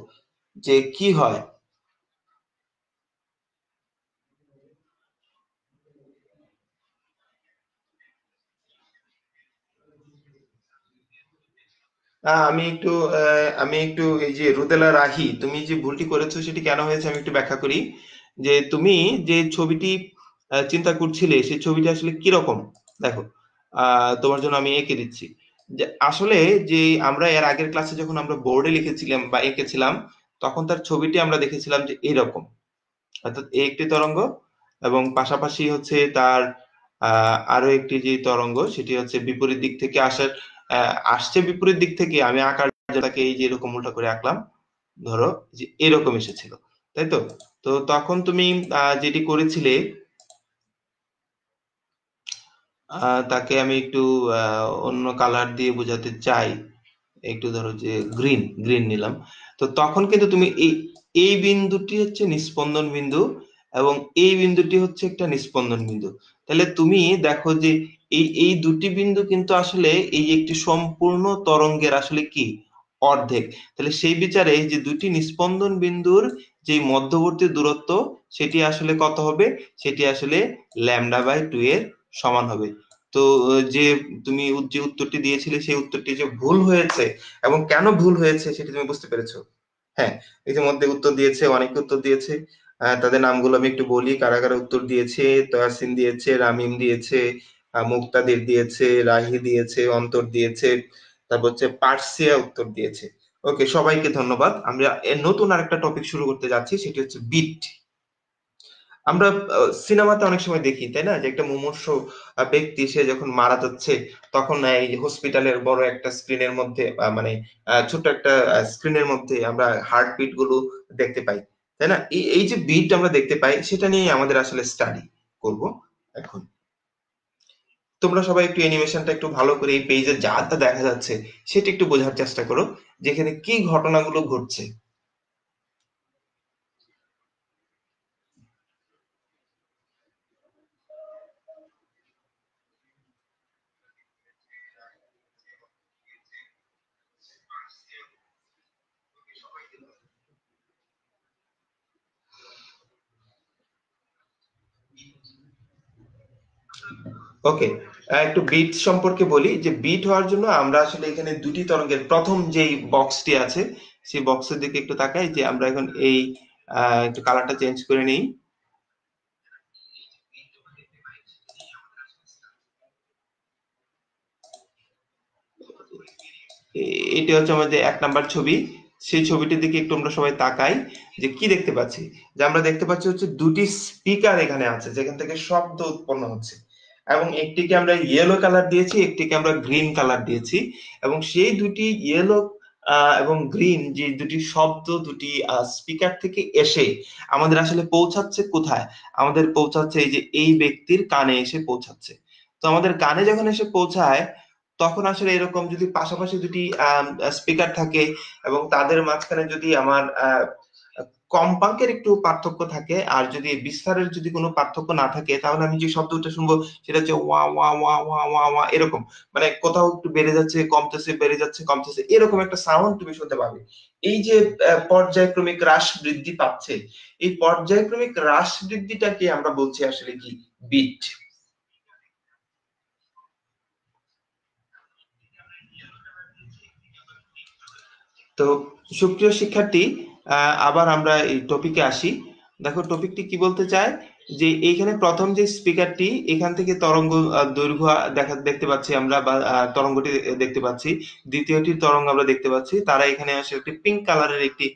যে কি হয়। আমি একটু এই যে রুদেলা রাহি, তুমি যে ভুলটি করেছো সেটি কেন হয়েছে আমি একটু ব্যাখ্যা করি। যে তুমি যে ছবিটি চিন্তা করছিলে সেই ছবিটি আসলে কিরকম, দেখো, তোমার জন্য আমি এঁকে দিচ্ছি। যে আসলে যে আমরা এর আগের ক্লাসে যখন আমরা বোর্ডে লিখেছিলাম বা এঁকেছিলাম, তখন তার ছবিটি আমরা দেখেছিলাম যে এইরকম, অর্থাৎ এই একটি তরঙ্গ এবং পাশাপাশি হচ্ছে তার আরো একটি যে তরঙ্গ সেটি হচ্ছে বিপরীত দিক থেকে আসছে বিপরীত দিক থেকে। আমি আঁকার তাকে এই যে এরকম উল্টা করে আঁকলাম, ধরো যে এরকম এসেছিল, তাই তো? তো তখন তুমি যেটি করেছিলে, তাকে আমি একটু অন্য কালার দিয়ে বোঝাতে চাই। একটু ধরো যে গ্রিন গ্রিন নিলাম। তো তখন কিন্তু তুমি এই এই বিন্দুটি হচ্ছে নিস্পন্দন বিন্দু এবং এই বিন্দুটি হচ্ছে একটা নিস্পন্দন বিন্দু। তাহলে তুমি দেখো যে এই এই দুটি বিন্দু কিন্তু আসলে এই একটি সম্পূর্ণ তরঙ্গের আসলে কি অর্ধেক। তাহলে সেই বিচারে এই যে দুটি নিস্পন্দন বিন্দুর যে মধ্যবর্তী দূরত্ব সেটি আসলে কত হবে, সেটি আসলে λ/2 এর সমান হবে। তো যে তুমি যে উত্তরটি দিয়েছিলে সেই উত্তরটি যে ভুল হয়েছে এবং কেন ভুল হয়েছে সেটি তুমি বুঝতে পেরেছো? হ্যাঁ, ইতিমধ্যে উত্তর দিয়েছে, অনেকে উত্তর দিয়েছে। তাদের নামগুলো আমি একটু বলি, কারা কারা উত্তর দিয়েছে। তয়াসিন দিয়েছে, রামিম দিয়েছে, মুক্তাদির দিয়েছে, রাহি দিয়েছে, অন্তর দিয়েছে, তারপর হচ্ছে পার্সিয়া উত্তর দিয়েছে। ওকে, সবাইকে ধন্যবাদ। আমরা নতুন আরেকটা টপিক শুরু করতে যাচ্ছি, সেটি হচ্ছে বিট। আমরা সিনেমাতে অনেক সময় দেখি, তাই না, যে একটা মুমূর্ষু ব্যক্তি সে যখন মারা যাচ্ছে, তখন এই হসপিটালের বড় একটা স্ক্রিনের মধ্যে মানে ছোট্ট একটা স্ক্রিনের মধ্যে আমরা হার্টবিট গুলো দেখতে পাই, তাই না? এই এই যে বিট আমরা দেখতে পাই, সেটা নিয়ে আমাদের আসলে স্টাডি করব এখন। তোমরা সবাই একটু অ্যানিমেশনটা একটু ভালো করে, এই পেজে যা তা দেখা যাচ্ছে সেটা একটু বোঝার চেষ্টা করো, যেখানে কি ঘটনাগুলো ঘটছে। ওকে, একটু বিট সম্পর্কে বলি, যে বিট হওয়ার জন্য আমরা আসলে এখানে দুটি তরঙ্গের প্রথম যেই বক্সটি আছে, সেই বক্সের দিকে একটু তাকাই, যে আমরা এখন এই একটু কালারটা চেঞ্জ করে নিই। এটি হচ্ছে আমাদের 1 নাম্বার ছবি। সেই ছবিটির দিকে একটু আমরা সবাই তাকাই, যে কি দেখতে পাচ্ছি। যে আমরা দেখতে পাচ্ছি হচ্ছে দুটি স্পিকার এখানে আছে, যেখান থেকে শব্দ উৎপন্ন হচ্ছে, এবং একটিকে আমরা ইয়েলো কালার দিয়েছি, একটিকে আমরা গ্রিন কালার দিয়েছি। এবং সেই দুটি ইয়েলো এবং গ্রিন যে দুটি শব্দ, দুটি স্পিকার থেকে এসে আমাদের আসলে পৌঁছাচ্ছে কোথায়? আমাদের পৌঁছাচ্ছে এই যে এই ব্যক্তির কানে এসে পৌঁছাচ্ছে। তো আমাদের কানে যখন এসে পৌঁছায়, তখন আসলে এরকম যদি পাশাপাশি দুটি স্পিকার থাকে, এবং তাদের মাঝখানে যদি আমার কম্পাঙ্কের একটু পার্থক্য থাকে, আর যদি বিস্তারের যদি কোনো পার্থক্য না থাকে, তাহলে আমি যে শব্দটা শুনবো সেটা হচ্ছে ওয়া ওয়া ওয়া ওয়া ওয়া ওয়া এরকম। মানে কোথাও একটু বেড়ে যাচ্ছে, কমতেছে, বেড়ে যাচ্ছে, কমতেছে, এরকম একটা সাউন্ড তুমি শুনতে পাবে। এই যে পর্যায়ক্রমিক হ্রাস বৃদ্ধি পাচ্ছে, এই পর্যায়ক্রমিক হ্রাস বৃদ্ধিটাকে আমরা বলছি আসলে কি? বিট। তো সুপ্রিয় শিক্ষার্থী, আবার আমরা এই টপিকে আসি। দেখো টপিকটি কি বলতে চায়, যে এইখানে প্রথম যে স্পিকারটি, এখান থেকে তরঙ্গ দৈর্ঘ্য দেখতে পাচ্ছি আমরা, বা তরঙ্গটি দেখতে পাচ্ছি। দ্বিতীয়টির তরঙ্গ আমরা দেখতে পাচ্ছি, তারা এখানে আসে একটি পিঙ্ক কালারের একটি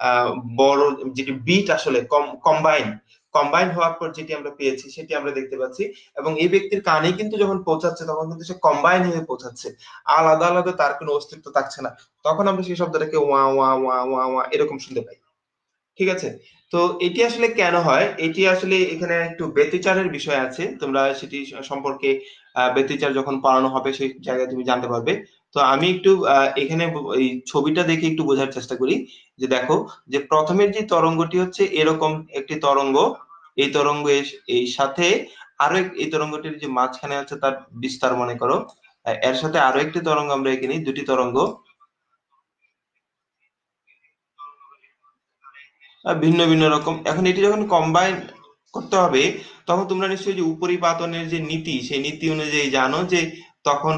আহ, বড়, যেটি বিট আসলে কম্বাইন কম্বাইন হওয়ার পর যেটি আমরা পেয়েছি সেটি আমরা দেখতে পাচ্ছি। এবং এই ব্যক্তির কানে কিন্তু যখন পৌঁছাচ্ছে, তখন কিন্তু সে কম্বাইন হয়ে পৌঁছাচ্ছে, আলাদা আলাদা তার কোনো অস্তিত্ব থাকছে না। তখন আমরা সেই শব্দটাকে ওয়া ওয়া ওয়া ওয়া ওয়া এরকম শুনতে পাই। ঠিক আছে? তো এটি আসলে কেন হয়, এটি আসলে এখানে একটু ব্যতিচারের বিষয় আছে, তোমরা সেটি সম্পর্কে ব্যতিচার যখন পড়ানো হবে সেই জায়গায় তুমি জানতে পারবে। তো আমি একটু এখানে এই ছবিটা দেখে একটু বোঝার চেষ্টা করি। যে দেখো, যে প্রথমের যে তরঙ্গটি হচ্ছে এরকম একটি তরঙ্গ, এই তরঙ্গ এই সাথে আরো এই তরঙ্গটির যে মাঝখানে আছে তার বিস্তার মনে করো, এর সাথে আরো একটি তরঙ্গ আমরা এখানে, দুটি তরঙ্গ ভিন্ন ভিন্ন রকম। এখন এটি যখন কম্বাইন করতে হবে, তখন তোমরা নিশ্চয়ই যে উপরিপাতনের যে নীতি, সেই নীতি অনুযায়ী জানো যে তখন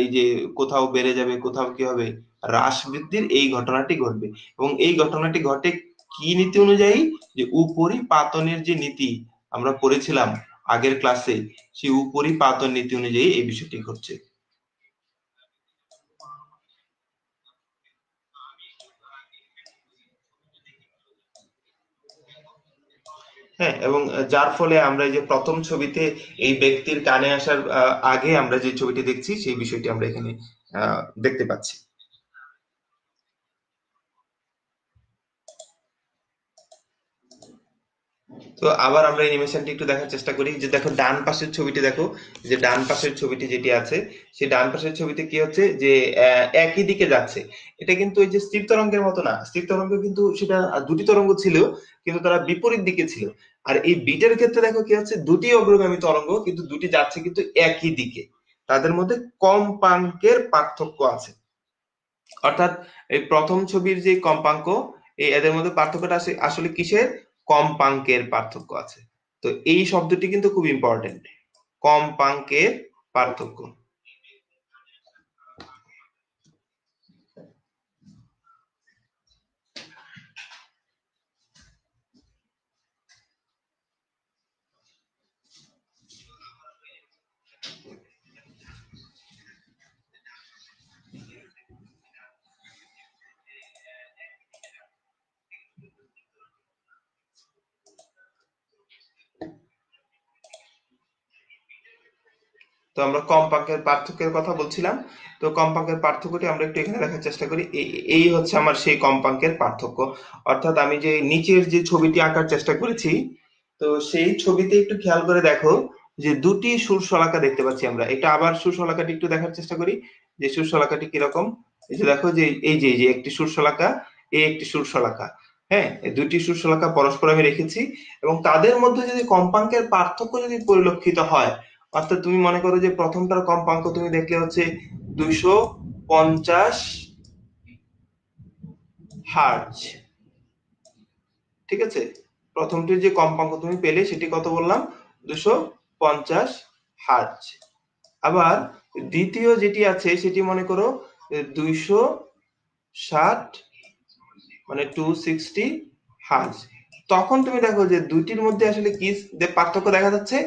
এই যে কোথাও বেড়ে যাবে, কোথাও কি হবে, হ্রাস বৃদ্ধির এই ঘটনাটি ঘটবে। এবং এই ঘটনাটি ঘটে কি নীতি অনুযায়ী? যে উপরিপাতনের যে নীতি আমরা পড়েছিলাম আগের ক্লাসে, সেই উপরিপাতন নীতি অনুযায়ী এই বিষয়টি ঘটছে। হ্যাঁ, এবং যার ফলে আমরা এই যে প্রথম ছবিতে এই ব্যক্তির কানে আসার আগে আমরা যে ছবিটি দেখছি, সেই বিষয়টি আমরা এখানে দেখতে পাচ্ছি। তো আবার আমরা অ্যানিমেশনটি একটু দেখার চেষ্টা করি, যে দেখো ডান পাশের ছবিটি দেখো, যে ডান পাশের ছবিটি যেটি আছে, সেই ডান পাশের ছবিতে কি হচ্ছে, যে একই দিকে যাচ্ছে। এটা কিন্তু ওই যে স্থির তরঙ্গের মতো না, স্থির তরঙ্গ কিন্তু সেটা দুটি তরঙ্গ ছিল, কিন্তু তারা বিপরীত দিকে ছিল। আর এই বিটের ক্ষেত্রে দেখো কি হচ্ছে, দুটি অগ্রগামী তরঙ্গ, কিন্তু দুটি যাচ্ছে কিন্তু একই দিকে, তাদের মধ্যে কম্পাঙ্কের পার্থক্য আছে। অর্থাৎ এই প্রথম ছবির যে কম্পাঙ্ক, এই এদের মধ্যে পার্থক্যটা আসলে কিসের? কম্পাঙ্কের পার্থক্য আছে। তো এই শব্দটি কিন্তু খুব ইম্পর্টেন্ট, কম্পাঙ্কের পার্থক্য। তো আমরা কম্পাঙ্কের পার্থক্যের কথা বলছিলাম। তো কম্পাঙ্কের পার্থক্যটি আমরা একটু এখানে দেখার চেষ্টা করি। এই হচ্ছে আমার সেই কম্পাঙ্কের পার্থক্য, অর্থাৎ আমি যে নিচের যে ছবিটি আঁকার চেষ্টা করেছি, তো সেই ছবিতে একটু খেয়াল করে দেখো যে দুটি সুরশলাকা দেখতে পাচ্ছি আমরা। এটা আবার সুরশলাকাটি একটু দেখার চেষ্টা করি যে সুরশলাকাটি কিরকম। এই যে দেখো যে এই যে একটি সুরশলাকা, এই একটি সুরশলাকা। হ্যাঁ, এই দুটি সুরশলাকা পরস্পর আমি রেখেছি, এবং তাদের মধ্যে যদি কম্পাঙ্কের পার্থক্য যদি পরিলক্ষিত হয়, অর্থাৎ তুমি মনে করো যে প্রথমটার কম্পাঙ্ক তুমি দেখলে হচ্ছে 250 হার্জ, ঠিক আছে? প্রথমটির যে কম্পাঙ্ক তুমি পেলে সেটি কত বললাম? 250 হার্জ। আবার দ্বিতীয় যেটি আছে সেটি মনে করো 260, মানে 260 হার্জ। তখন তুমি দেখো যে দুইটির মধ্যে আসলে কি পার্থক্য দেখা যাচ্ছে?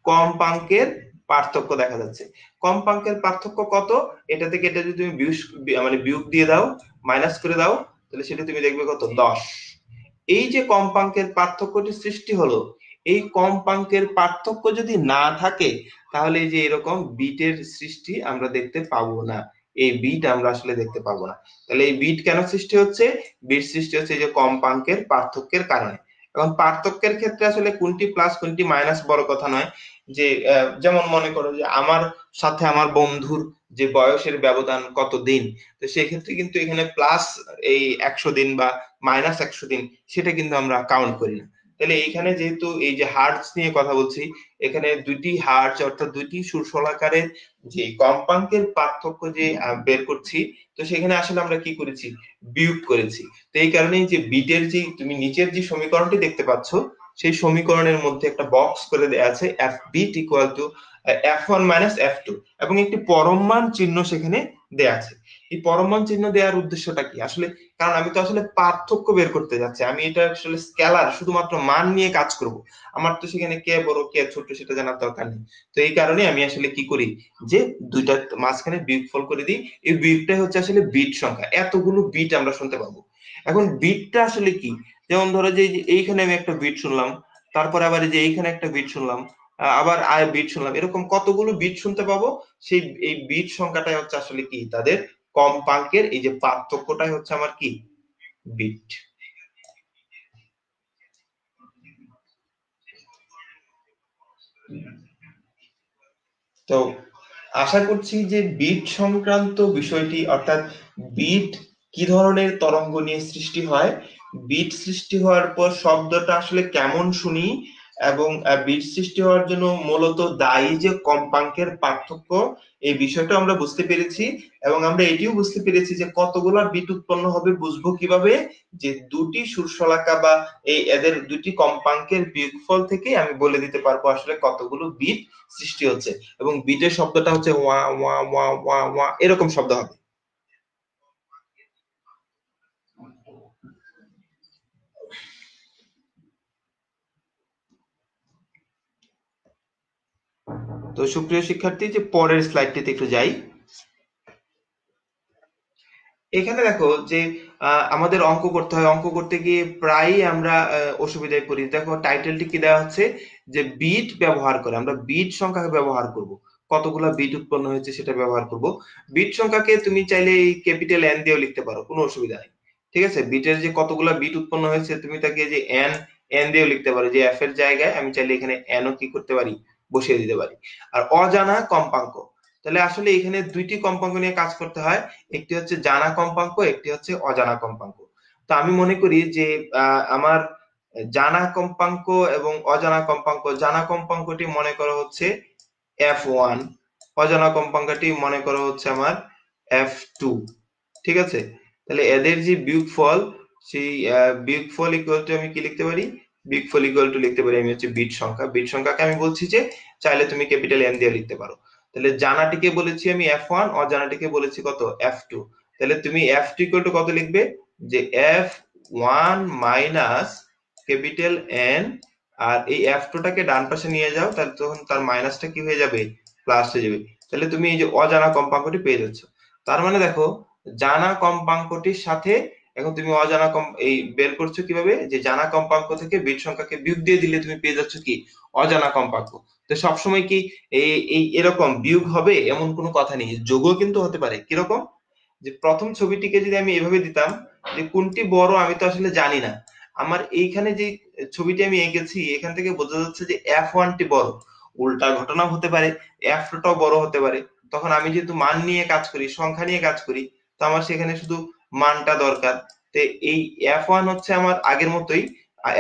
কম্পাঙ্কের পার্থক্য দেখা যাচ্ছে। কম্পাঙ্কের পার্থক্য কত? এটা থেকে এটা যদি তুমি মানে বিয়োগ দিয়ে দাও, মাইনাস করে দাও, তাহলে সেটা তুমি দেখবে কত? 10। এই যে কম্পাঙ্কের পার্থক্যটি সৃষ্টি হলো, এই কম্পাঙ্কের পার্থক্য যদি না থাকে, তাহলে এই যে এরকম বিটের সৃষ্টি আমরা দেখতে পাবো না। এই বিট আমরা আসলে দেখতে পাবো না। তাহলে এই বিট কেন সৃষ্টি হচ্ছে? বিট সৃষ্টি হচ্ছে এই যে কম্পাঙ্কের পার্থক্যের কারণে। এখন পার্থক্যের ক্ষেত্রে আসলে কোনটি প্লাস কোনটি মাইনাস বড় কথা নয়। যে যেমন মনে করো যে আমার সাথে আমার বন্ধুর যে বয়সের ব্যবধান কত দিন, তো সেক্ষেত্রে কিন্তু এখানে প্লাস এই 100 দিন বা মাইনাস 100 দিন, সেটা কিন্তু আমরা কাউন্ট করি না। তাহলে এইখানে যেহেতু এই যে হার্টজ নিয়ে কথা বলছি, এখানে দুটি হার্টজ অর্থাৎ দুটি সুরশলাকারের যে কম্পাঙ্কের পার্থক্য যে বের করছি, তো সেখানে আসলে আমরা কি করেছি? বিয়োগ করেছি। তো এই কারণেই যে বিটের যে তুমি নিচের যে সমীকরণটি দেখতে পাচ্ছ, সেই সমীকরণের মধ্যে একটা বক্স করে দেয়া আছে F bit equal to F1 minus F2, এবং একটি পরম চিহ্ন সেখানে দেয়া আছে। এই পরম চিহ্ন দেওয়ার উদ্দেশ্যটা কি আসলে? কারণ আমি তো আসলে পার্থক্য বের করতে যাচ্ছি, আমি এটা আসলে স্কেলার, শুধুমাত্র মান নিয়ে কাজ করব। আমার তো সেখানে কে বড় কে ছোট সেটা জানার দরকার নেই। তো এই কারণে আমি আসলে কি করি, যে দুইটা মাঝখানে বিয়োগফল করে দিই। এই বিয়োগটাই হচ্ছে আসলে বিট সংখ্যা। এতগুলো বিট আমরা শুনতে পাবো। এখন বিটটা আসলে কি? যেমন ধরো যে এইখানে আমি একটা বিট শুনলাম, তারপরে আবার এই যে এইখানে একটা বিট শুনলাম, আবার আয় বিট শুনলাম, এরকম কতগুলো বিট শুনতে পাবো। সেই এই বিট সংখ্যাটাই হচ্ছে আসলে কি তাদের কম্পাঙ্কের এই যে পার্থক্যটাই হচ্ছে আমার কি? বিট। তো আশা করছি যে বিট সংক্রান্ত বিষয়টি, অর্থাৎ বিট কি ধরনের তরঙ্গ নিয়ে সৃষ্টি হয়, বিট সৃষ্টি হওয়ার পর শব্দটা আসলে কেমন শুনি, এবং বিট সৃষ্টি হওয়ার জন্য মূলত দায়ী যে কম্পাঙ্কের পার্থক্য, এই বিষয়টা আমরা বুঝতে পেরেছি। এবং আমরা এটিও বুঝতে পেরেছি যে কতগুলা বিট উৎপন্ন হবে বুঝবো কিভাবে? যে দুটি সুরশলাকা বা এই এদের দুটি কম্পাঙ্কের বিয়োগফল থেকে আমি বলে দিতে পারবো আসলে কতগুলো বিট সৃষ্টি হচ্ছে। এবং বিটের শব্দটা হচ্ছে ওয়া ওয়া ওয়া ওয়া ওয়া, এরকম শব্দ হবে। তো সুপ্রিয় শিক্ষার্থী, যে পরের স্লাইডটিতে একটু যাই। এখানে দেখো যে আমাদের অঙ্ক করতে হয়, অঙ্ক করতে গিয়ে প্রায়ই আমরা অসুবিধায় পড়ি। দেখো টাইটেলটি কি দেওয়া হচ্ছে, যে বিট ব্যবহার করে আমরা বিট সংখ্যাকে ব্যবহার করব, কতগুলা বিট উৎপন্ন হয়েছে সেটা ব্যবহার করব। বিট সংখ্যাকে তুমি চাইলে এই ক্যাপিটাল এন দিয়েও লিখতে পারো, কোনো অসুবিধা নেই। ঠিক আছে, বিটের যে কতগুলা বিট উৎপন্ন হয়েছে তুমি তাকে যে এন এন দিয়েও লিখতে পারো, যে এফ এর জায়গায় আমি চাইলে এখানে এনও কি করতে পারি? বসিয়ে দিতে পারি। আর অজানা কম্পাঙ্ক, তাহলে আসলে এখানে দুইটি কম্পাঙ্ক নিয়ে কাজ করতে হয়। একটি হচ্ছে জানা কম্পাঙ্ক, একটি হচ্ছে অজানা কম্পাঙ্ক। তো আমি মনে করি যে আমার জানা কম্পাঙ্ক এবং অজানা কম্পাঙ্ক, জানা কম্পাঙ্কটি মনে করা হচ্ছে F1, অজানা কম্পাঙ্কটি মনে করা হচ্ছে আমার F2। ঠিক আছে, তাহলে এদের যে বিয়োগফল, সেই বিয়োগফল ইকুয়াল টু আমি কি লিখতে পারি? বিয়োগফল ইকুয়াল টু লিখতে পারি আমি হচ্ছে বিট সংখ্যা। বিট সংখ্যাকে আমি বলছি যে চাইলে তুমি ক্যাপিটাল এন দিয়ে লিখতে পারো। তাহলে জানাটিকে বলেছি আমি F1, অজানাটিকে বলেছি কত? F2। তাহলে তুমি F2 ইকুয়াল টু কত লিখবে? যে F1 মাইনাস ক্যাপিটাল এন, আর এই F2 টাকে ডান পাশে নিয়ে যাও, তাহলে তখন তার মাইনাসটা কি হয়ে যাবে? প্লাস হয়ে যাবে। তাহলে তুমি এই যে অজানা কম্পাঙ্কটি পেয়ে যাচ্ছ। তার মানে দেখো, জানা কম্পাঙ্কটির সাথে এখন তুমি অজানা এই বের করছো কিভাবে? যে জানা কম্পাঙ্ক থেকে বিট সংখ্যাকে বিয়োগ দিয়ে দিলে তুমি পেয়ে যাচ্ছ কি? অজানা কম্পাঙ্ক। তো সবসময় কি এই এই এরকম বিয়োগ হবে এমন কোনো কথা নেই, যোগও কিন্তু হতে পারে। কিরকম? যে প্রথম ছবিটিকে যদি আমি এভাবে দিতাম যে কোনটি বড় আমি তো আসলে জানি না, আমার এইখানে যে ছবিটি আমি এঁকেছি এখান থেকে বোঝা যাচ্ছে যে F1টি বড়। উল্টা ঘটনা হতে পারে, F2টাও বড় হতে পারে। তখন আমি যেহেতু মান নিয়ে কাজ করি, সংখ্যা নিয়ে কাজ করি, তো আমার সেখানে শুধু মানটা দরকার। তো এই F1 হচ্ছে আমার আগের মতোই,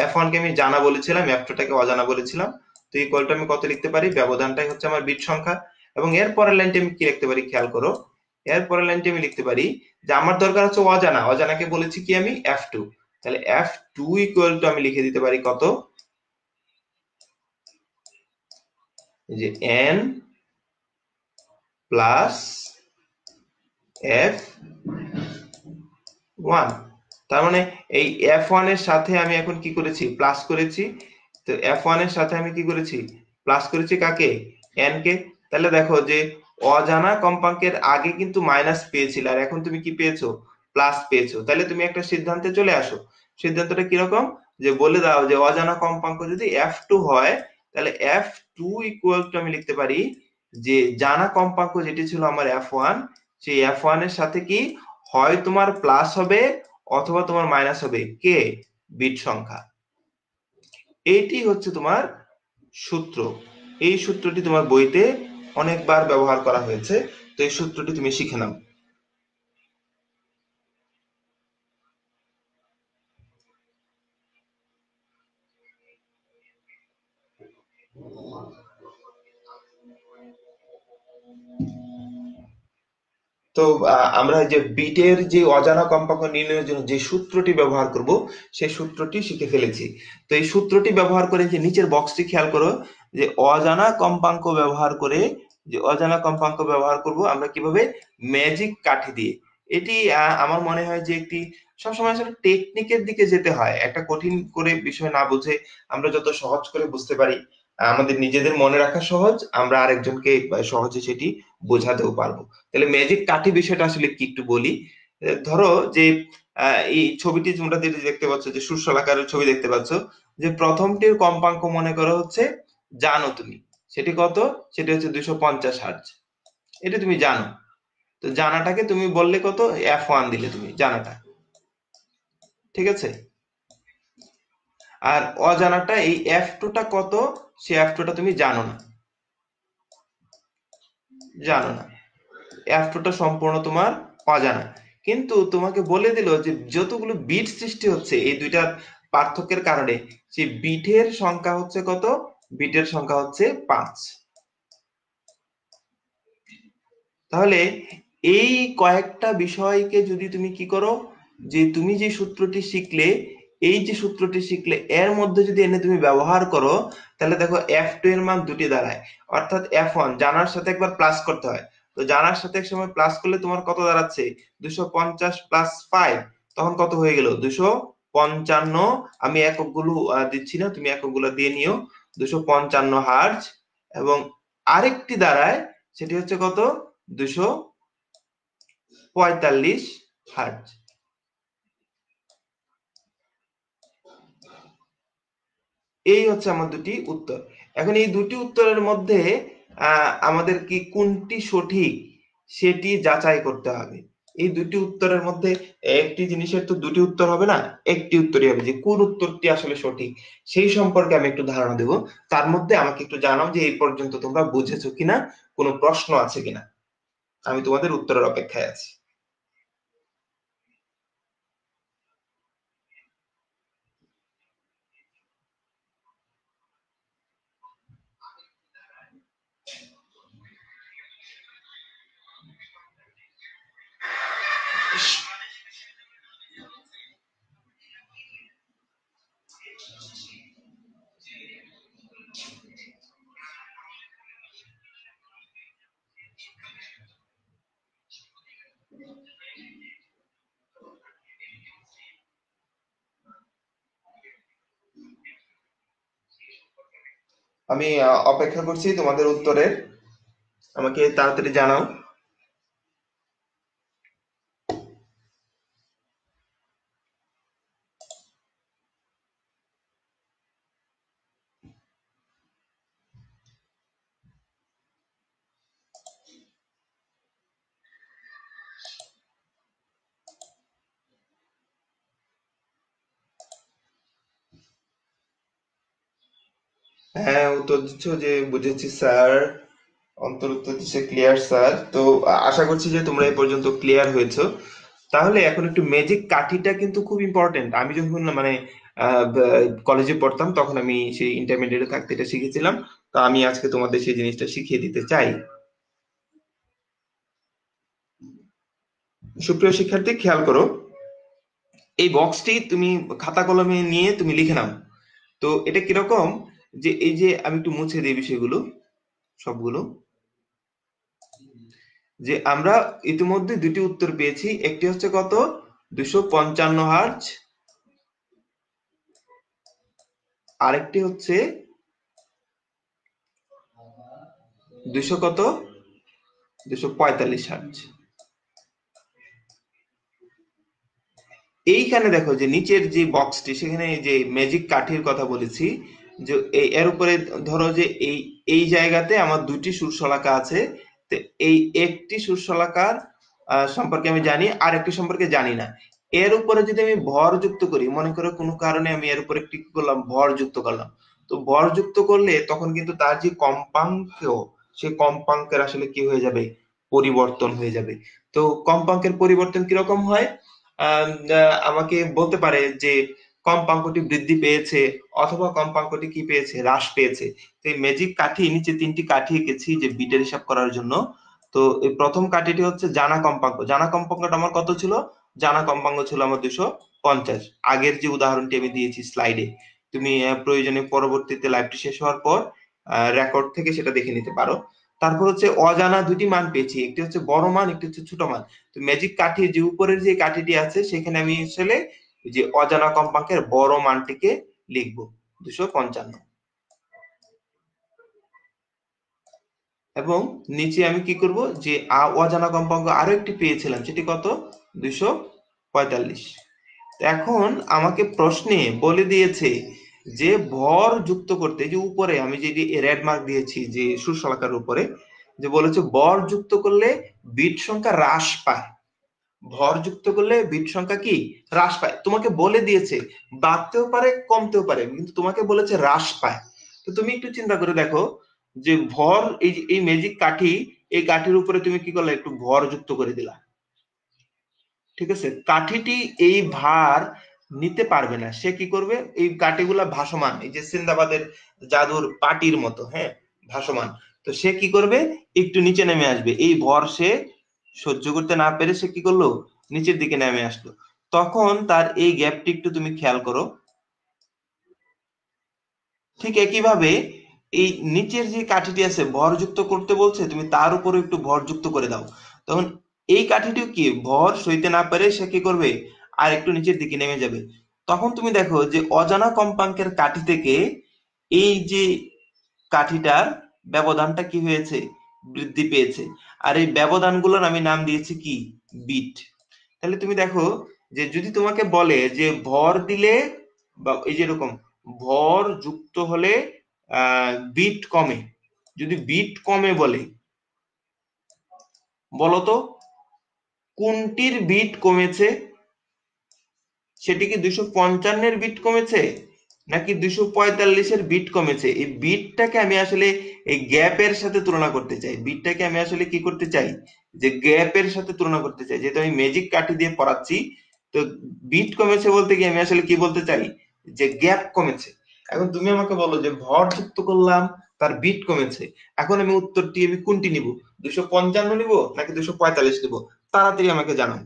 F1 কে আমি জানা বলেছিলাম, F2টাকে অজানা বলেছিলাম। তো ইকুয়ালটা আমি কত লিখতে পারি, ব্যবধানটাই হচ্ছে আমার বিট সংখ্যা। এবং এর পরের লাইনটি আমি কি লিখতে পারি খেয়াল করো, এর পরের লাইনটি আমি লিখতে পারি যে আমার দরকার হচ্ছে অজানা, অজানাকে বলেছি কি আমি F2। তাহলে F2 ইকুয়াল টু আমি লিখে দিতে পারি কত, যে n প্লাস F1। তার মানে এই F1 এর সাথে আমি এখন কি করেছি, প্লাস করেছি। তো F1 এর সাথে আমি কি করেছি, প্লাস করেছি কাকে, n কে। তাহলে দেখো যে অজানা কম্পাঙ্কের আগে কিন্তু মাইনাস পেয়েছিল, আর এখন তুমি কি পেয়েছো, প্লাস পেয়েছো। তাহলে তুমি একটা সিদ্ধান্তে চলে আসো। সিদ্ধান্তটা কিরকম, যে বলে দাও যে অজানা কম্পাঙ্ক যদি F2 হয়, তাহলে F2 ইকুয়াল টু আমি লিখতে পারি যে জানা কম্পাঙ্ক যেটি ছিল আমার F1, সেই F1 এর সাথে কি হয় তোমার প্লাস হবে অথবা তোমার মাইনাস হবে, কে, বিট সংখ্যা। এইটি হচ্ছে তোমার সূত্র। এই সূত্রটি তোমার বইতে অনেকবার ব্যবহার করা হয়েছে, তো এই সূত্রটি তুমি শিখে নাও। তো আমরা যে বিটের যে অজানা কম্পাঙ্ক নির্ণয়ের জন্য যে সূত্রটি ব্যবহার করব, সেই সূত্রটি শিখে ফেলেছি। তো এই সূত্রটি ব্যবহার করে যে নিচের বক্সটি খেয়াল করো, যে অজানা কম্পাঙ্ক ব্যবহার করে, যে অজানা কম্পাঙ্ক ব্যবহার করব আমরা কিভাবে, ম্যাজিক কাঠি দিয়ে। এটি আমার মনে হয় যে একটি সবসময় আসলে টেকনিকের দিকে যেতে হয়, একটা কঠিন করে বিষয় না বুঝে আমরা যত সহজ করে বুঝতে পারি, আমাদের নিজেদের মনে রাখা সহজ, আমরা আরেকজনকে সহজে সেটি বোঝাতেও পারবো। তাহলে ম্যাজিক কাঠি বিষয়টা আসলে কি একটু বলি। ধরো যে এই ছবিটি তোমরা যেটি দেখতে পাচ্ছ, যে সুশলাকারের ছবি দেখতে পাচ্ছ, যে প্রথমটির কম্পাঙ্ক মনে করো হচ্ছে, জানো তুমি সেটি কত, সেটি হচ্ছে 250 হার্জ। এটা তুমি জানো। তো জানাটাকে তুমি বললে কত, F1 দিলে তুমি জানাটা, ঠিক আছে। আর অজানাটা এই F2টা কত, সে F2টা তুমি জানো না, জানো না। F2টা সম্পূর্ণ তোমার অজানা। কিন্তু তোমাকে বলে দিল যে যতগুলো বিট সৃষ্টি হচ্ছে এই দুইটার পার্থক্যের কারণে, সেই বিটের সংখ্যা হচ্ছে কত, বিটের সংখ্যা হচ্ছে 5। তাহলে এই কয়েকটা বিষয়কে যদি তুমি কি করো, যে তুমি যে সূত্রটি শিখলে, এই যে সূত্রটি শিখলে এর মধ্যে যদি এনে তুমি ব্যবহার করো, তাহলে দেখো F2 এর মান দুটি দাঁড়ায়। অর্থাৎ F1 জানার সাথে একবার প্লাস করতে হয়, তো জানার সাথে এক সময় প্লাস করলে তোমার কত দাঁড়াচ্ছে, 250 প্লাস 5, তখন কত হয়ে গেল, 255। আমি এককগুলো দিচ্ছি না, তুমি এককগুলো দিয়ে নিও। 255 হার্জ। এবং আরেকটি দাঁড়ায়, সেটি হচ্ছে কত, 245 হার্জ। এই হচ্ছে আমার দুটি উত্তর। এখন এই দুটি উত্তরের মধ্যে আমাদের কি কোনটি সঠিক সেটি যাচাই করতে হবে। এই দুটি উত্তরের মধ্যে একটি জিনিসের তো দুটি উত্তর হবে না, একটি উত্তরই হবে। যে কোন উত্তরটি আসলে সঠিক সেই সম্পর্কে আমি একটু ধারণা দেব। তার মধ্যে আমাকে একটু জানাও যে এই পর্যন্ত তোমরা বুঝেছো কিনা, কোনো প্রশ্ন আছে কিনা। আমি তোমাদের উত্তরের অপেক্ষায় আছি। আমি অপেক্ষা করছি তোমাদের উত্তরের, আমাকে তাড়াতাড়ি জানাও। হ্যাঁ, উত্তর দিচ্ছ যে বুঝেছি স্যার। অন্তর উত্তর দিচ্ছে ক্লিয়ার স্যার। তো আশা করছি যে তোমরা এই পর্যন্ত ক্লিয়ার হয়েছো। তাহলে এখন একটু ম্যাজিক কাঠিটা কিন্তু খুব ইম্পর্টেন্ট। আমি যখন মানে কলেজে পড়তাম তখন আমি সেই ইন্টারমিডিয়েটে থাকতে এটা শিখেছিলাম। তো আমি আজকে তোমাদের সেই জিনিসটা শিখিয়ে দিতে চাই। সুপ্রিয় শিক্ষার্থী, খেয়াল করো, এই বক্সটি তুমি খাতা কলমে নিয়ে তুমি লিখে নাও। তো এটা কিরকম, যে এই যে আমি একটু মুছে দিই বিষয়গুলো সবগুলো, যে আমরা ইতিমধ্যে দুটি উত্তর পেয়েছি। একটি হচ্ছে কত, 255 হার্জ। আরেকটি হচ্ছে 200 কত, 245 হার্জ। এইখানে দেখো যে নিচের যে বক্সটি, সেখানে যে ম্যাজিক কাঠির কথা বলেছি, যে এর উপরে ধরো যে এই এই জায়গাতে আমার দুটি সুরশলাকা আছে। তো এই একটি সুরশলাকার সম্পর্কে আমি জানি, আর একটি সম্পর্কে জানি না। এর উপরে যদি আমি ভর যুক্ত করি, মনে করো কোনো কারণে আমি এর উপরে কি করলাম, ভর যুক্ত করলাম। তো ভর যুক্ত করলে তখন কিন্তু তার যে কম্পাঙ্ক, সেই কম্পাঙ্কের আসলে কি হয়ে যাবে, পরিবর্তন হয়ে যাবে। তো কম্পাঙ্কের পরিবর্তন কিরকম হয়, আমাকে বলতে পারে যে কম্পাঙ্কটি বৃদ্ধি পেয়েছে, অথবা কম্পাঙ্কটি কি পেয়েছে, হ্রাস পেয়েছে। তো এই ম্যাজিক কাঠি, নিচে তিনটি কাঠি এঁকেছি যে বিটের হিসাব করার জন্য। তো এই প্রথম কাঠিটি হচ্ছে জানা কম্পাঙ্ক। জানা কম্পাঙ্কটা আমার কত ছিল, জানা কম্পাঙ্ক ছিল আমার 250। আগের যে উদাহরণটি আমি দিয়েছি স্লাইডে, তুমি প্রয়োজনে পরবর্তীতে লাইভটি শেষ হওয়ার পর রেকর্ড থেকে সেটা দেখে নিতে পারো। তারপর হচ্ছে অজানা দুটি মান পেয়েছি, একটি হচ্ছে বড় মান, একটি হচ্ছে ছোট মান। তো ম্যাজিক কাঠির যে উপরের যে কাঠিটি আছে, সেখানে আমি আসলে যে অজানা কম্পাঙ্কের বড় মানটিকে লিখবো, 255। এবং নিচে আমি কি করব, যে অজানা কম্পাঙ্ক আরো একটি পেয়েছিলাম, সেটি কত, 245। এখন আমাকে প্রশ্নে বলে দিয়েছে যে ভর যুক্ত করতে, যে উপরে আমি যে রেড মার্ক দিয়েছি যে সুশলাকার উপরে, যে বলেছে ভর যুক্ত করলে বিট সংখ্যা হ্রাস পায়। ভর যুক্ত করলে বিট সংখ্যা কি, হ্রাস পায়। তোমাকে বলে দিয়েছে বাড়তেও পারে কমতেও পারে, কিন্তু তোমাকে বলেছে হ্রাস পায়। তো তুমি একটু চিন্তা করে দেখো, যে ভর, এই যে এই ম্যাজিক কাঠি, এই কাঠির উপরে তুমি কি করলে, একটু ভর যুক্ত করে দিলা। ঠিক আছে, কাঠিটি এই ভার নিতে পারবে না। সে কি করবে, এই কাঠিগুলা ভাসমান, এই যে সিন্দাবাদের জাদুর পাটির মতো, হ্যাঁ, ভাসমান। তো সে কি করবে, একটু নিচে নেমে আসবে। এই ভর সে সহ্য করতে না পেরে সে কি করলো, নিচের দিকে নেমে আসলো। তখন তার এই গ্যাপটি একটু তুমি খেয়াল করো। ঠিক একইভাবে এই নিচের যে কাঠিটি আছে, ভরযুক্ত করতে বলছে, তুমি তার উপরে একটু ভরযুক্ত করে দাও। তখন এই কাঠিটিও কি, ভর সইতে না পেরে সে কি করবে, আর একটু নিচের দিকে নেমে যাবে। তখন তুমি দেখো যে অজানা কম্পাঙ্কের কাঠি থেকে এই যে কাঠিটার ব্যবধানটা কি হয়েছে, বৃদ্ধি পেয়েছে। আর এই ব্যবধানগুলোর আমি নাম দিয়েছি কি, বিট। তাহলে তুমি দেখো, যে যদি তোমাকে বলে যে ভর দিলে, বা এই যে এরকম ভর যুক্ত হলে বিট কমে, যদি বিট কমে বলে, বলতো কোনটির বিট কমেছে, সেটি কি 255-এর বিট কমেছে, নাকি 245-এর বিট কমেছে? এই বিটটাকে আমি আসলে এই গ্যাপের সাথে তুলনা করতে চাই। বিটটাকে আমি আসলে কি করতে চাই, যে গ্যাপের সাথে তুলনা করতে চাই। যেহেতু আমি ম্যাজিক কাঠি দিয়ে পড়াচ্ছি, তো বিট কমেছে বলতে কি আমি আসলে কি বলতে চাই, যে গ্যাপ কমেছে। এখন তুমি আমাকে বলো যে ভর যুক্ত করলাম, তার বিট কমেছে। এখন আমি উত্তরটি আমি কোনটি নিব, 255 নিব নাকি 245 নিব? তাড়াতাড়ি আমাকে জানাও।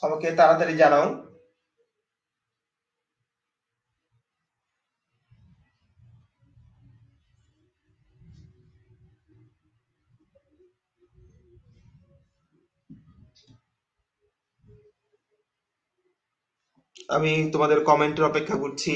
আমাকে তাড়াতাড়ি জানাও। আমি তোমাদের কমেন্টের অপেক্ষা করছি।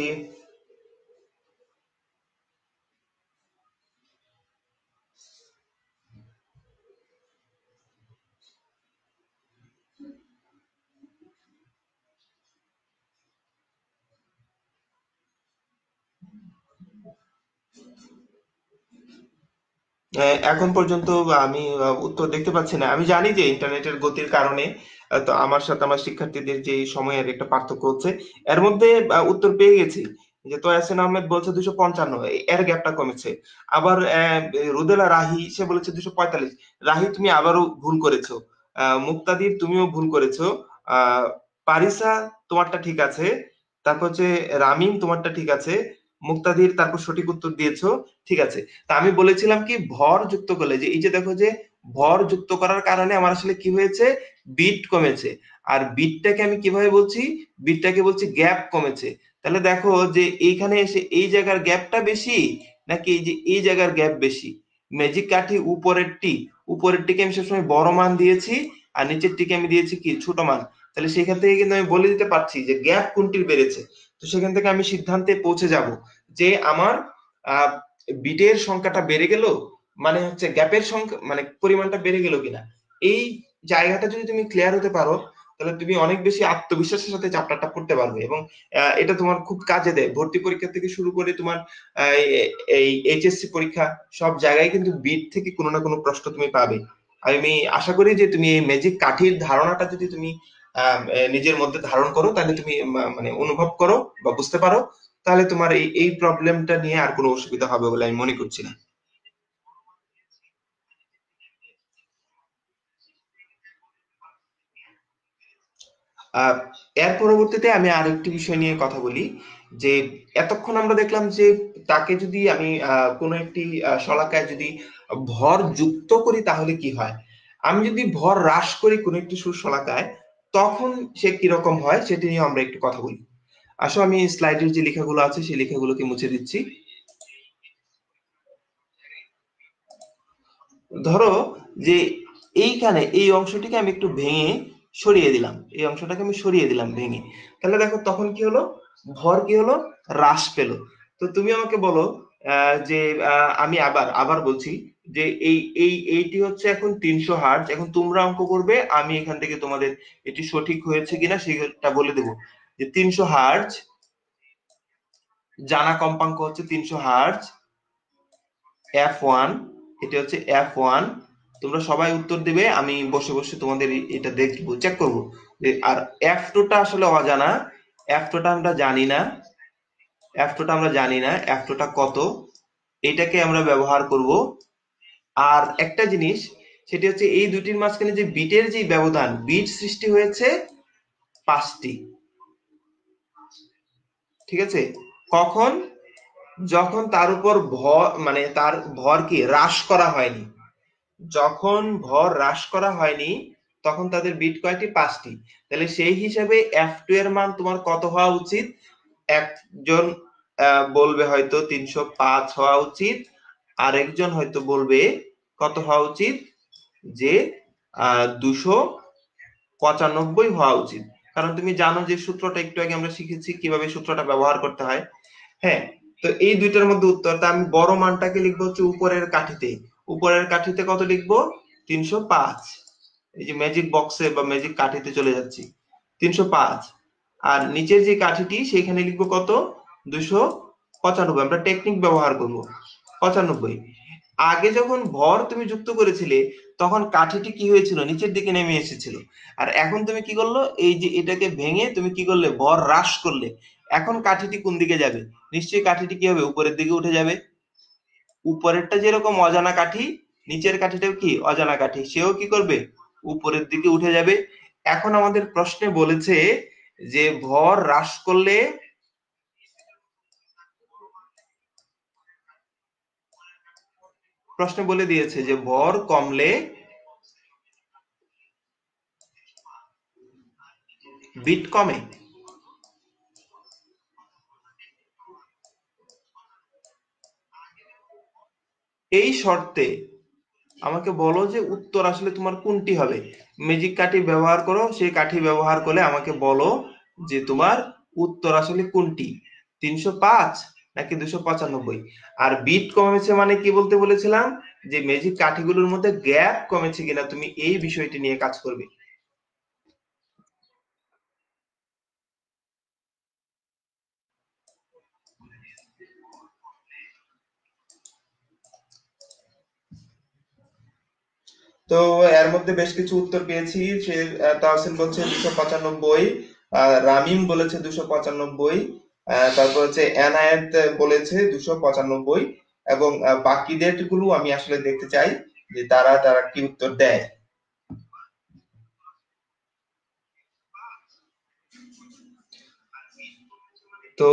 এখন পর্যন্ত আমি উত্তর দেখতে পাচ্ছি না। আমি জানি যে ইন্টারনেটের গতির কারণে তো আমার সাথে আমার শিক্ষার্থীদের যে সময়ের একটা পার্থক্য হচ্ছে। এর মধ্যে উত্তর পেয়ে গেছি যে তোয়াসিন আহমেদ বলছে 255, এর গ্যাপটা কমেছে। আবার রুদেলা রাহি সে বলেছে 245। রাহি তুমি আবারও ভুল করেছো। মুক্তাদির তুমিও ভুল করেছো। পারিসা তোমারটা ঠিক আছে। তারপর হচ্ছে রামিম তোমারটা ঠিক আছে। মুক্তাদির তারপর সঠিক উত্তর দিয়েছো। ঠিক আছে। তা আমি বলেছিলাম কি ভর যুক্ত করলে, যে এই যে দেখো যে ভর যুক্ত করার কারণে আমার আসলে কি হয়েছে, বিট কমেছে। আর বিটটাকে আমি কিভাবে বলছি, বিটটাকে বলছি গ্যাপ কমেছে। তাহলে দেখো যে এইখানে এসে এই জায়গার গ্যাপটা বেশি নাকি এই যে এই জায়গার গ্যাপ বেশি। ম্যাজিক কাঠি উপরেরটিকে আমি সবসময় বড় মান দিয়েছি, আর নিচেরটিকে আমি দিয়েছি কি ছোট মান। তাহলে সেখান থেকে কিন্তু আমি বলে দিতে পারছি যে গ্যাপ কোনটির বেড়েছে। তো সেখান থেকে আমি সিদ্ধান্তে পৌঁছে যাব যে আমার আহ বিটের সংখ্যাটা বেড়ে গেল, মানে হচ্ছে গ্যাপের সংখ্যা মানে পরিমাণটা বেড়ে গেল কিনা। এই জায়গাটা যদি তুমি ক্লিয়ার হতে পারো, তাহলে তুমি অনেক বেশি আত্মবিশ্বাসের সাথে চ্যাপ্টারটা পড়তে পারবে। এবং এটা তোমার খুব কাজে দেয়। ভর্তি পরীক্ষা থেকে শুরু করে তোমার আহ, এই এইচএসসি পরীক্ষা, সব জায়গায় কিন্তু বিট থেকে কোনো না কোনো প্রশ্ন তুমি পাবে। আমি আশা করি যে তুমি এই ম্যাজিক কাঠির ধারণাটা যদি তুমি নিজের মধ্যে ধারণ করো, তাহলে তুমি মানে অনুভব করো বা বুঝতে পারো, তাহলে তোমার এই এই প্রবলেমটা নিয়ে আর কোনো অসুবিধা হবে বলে আমি মনে করছি না। আহ, এর পরবর্তীতে আমি আরেকটি বিষয় নিয়ে কথা বলি। যে এতক্ষণ আমরা দেখলাম যে তাকে যদি আমি কোনো একটি শলাকায় যদি ভর যুক্ত করি তাহলে কি হয়। আমি যদি ভর হ্রাস করি কোনো একটি সুর শলাকায়, তখন সে কিরকম হয় সেটি নিয়ে আমরা একটু কথা বলি। আসো আমি স্লাইডের যে লেখাগুলো আছে সেই লেখাগুলোকে মুছে দিচ্ছি। ধরো যে এইখানে এই অংশটিকে আমি একটু ভেঙে সরিয়ে দিলাম, এই অংশটাকে আমি সরিয়ে দিলাম ভেঙে। তাহলে দেখো তখন কি হলো, ভর কি হলো, হ্রাস পেলো। তো তুমি আমাকে বলো যে আমি আবার আবার বলছি যে এইটি হচ্ছে এখন 300 হার্জ। এখন তোমরা অঙ্ক করবে, আমি এখান থেকে তোমাদের এটি সঠিক হয়েছে কিনা সেটা বলে দেবো। যে 300 হার্জ, জানা কম্পাঙ্ক হচ্ছে 300 হার্জ, F1, এটা হচ্ছে F1। তোমরা সবাই উত্তর দিবে, আমি বসে বসে তোমাদের এটা দেখবো, চেক করবো। আর F2টা আসলে অজানা, F2টা আমরা জানি না, F2টা আমরা জানি না, F2টা কত, এটাকে আমরা ব্যবহার করব। আর একটা জিনিস, সেটি হচ্ছে এই দুটির মাঝখানে যে বিটের যে ব্যবধান, বিট সৃষ্টি হয়েছে 5টি। ঠিক আছে। কখন, যখন তার উপর ভর মানে তার ভর কি হ্রাস করা হয়নি। যখন ভর হ্রাস করা হয়নি তখন তাদের বিট কয়টি, 5টি। তাহলে সেই হিসাবে F2 এর মান তোমার কত হওয়া উচিত। একজন বলবে হয়তো 305 হওয়া উচিত, আরেকজন হয়তো বলবে কত হওয়া উচিত, যে 295 হওয়া উচিত। কারণ তুমি জানো যে সূত্রটা একটু আগে আমরা শিখেছি কিভাবে সূত্রটা ব্যবহার করতে হয়। হ্যাঁ। তো এই দুইটার মধ্যে উত্তর, তা আমি বড় মানটাকে লিখবো হচ্ছে উপরের কাঠিতে। উপরের কাঠিতে কত লিখবো, 305। এই যে ম্যাজিক বক্সে বা ম্যাজিক কাঠিতে চলে যাচ্ছি, 305। আর নিচের যে কাঠিটি সেখানে লিখবো কত, 295। আমরা টেকনিক ব্যবহার করব, 95। আগে যখন ভর তুমি যুক্ত করেছিলে তখন কাঠিটি কি হয়েছিল, নিচের দিকে নেমে এসেছিল। আর এখন তুমি কি করলো, এই যে এটাকে ভেঙে তুমি কি করলে, ভর হ্রাস করলে। এখন কাঠিটি কোন দিকে যাবে, নিশ্চয়ই কাঠিটি কি হবে, উপরের দিকে উঠে যাবে। উপরেরটা যেরকম অজানা কাঠি, নিচের কাঠিটাও কি অজানা কাঠি, সেও কি করবে, উপরের দিকে উঠে যাবে। এখন আমাদের প্রশ্নে বলেছে যে ভর হ্রাস করলে, প্রশ্নে বলে দিয়েছে যে ভর কমলে বিট কমে। এই শর্তে আমাকে বলো যে উত্তর আসলে তোমার কোনটি হবে। ম্যাজিক কাঠি ব্যবহার করো, সেই কাঠি ব্যবহার করলে আমাকে বলো যে তোমার উত্তর আসলে কোনটি, 305 নাকি 295? আর বিট কমেছে মানে কি বলতে বলেছিলাম, যে ম্যাজিক কাঠিগুলোর মধ্যে গ্যাপ কমেছে কিনা, তুমি এই বিষয়টি নিয়ে কাজ করবে। তো এর মধ্যে বেশ কিছু উত্তর পেয়েছি। সে তাহসিন বলছে 295, রামিম বলেছে 295, তারপর হচ্ছে এনায়েত বলেছে 295, এবং বাকিদের গুলো আমি আসলে দেখতে চাই যে তারা তারা কি উত্তর দেয়। তো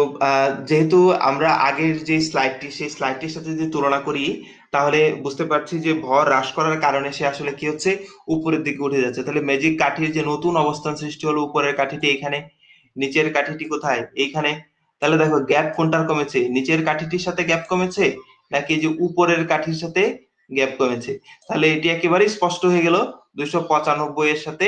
যেহেতু আমরা আগের যে স্লাইডটি, সেই স্লাইডটির সাথে যদি তুলনা করি, তাহলে বুঝতে পারছি যে ভর হ্রাস করার কারণে সে আসলে কি হচ্ছে, উপরের দিকে উঠে যাচ্ছে। তাহলে ম্যাজিক কাঠির যে নতুন অবস্থান সৃষ্টি হলো, উপরের কাঠিটি এখানে, নিচের কাঠিটি কোথায়, এইখানে। তাহলে দেখো গ্যাপ কোনটার কমেছে, নিচের কাঠিটির সাথে গ্যাপ কমেছে নাকি এই যে উপরের কাঠির সাথে গ্যাপ কমেছে। তাহলে এটি একেবারেই স্পষ্ট হয়ে গেল, 295 এর সাথে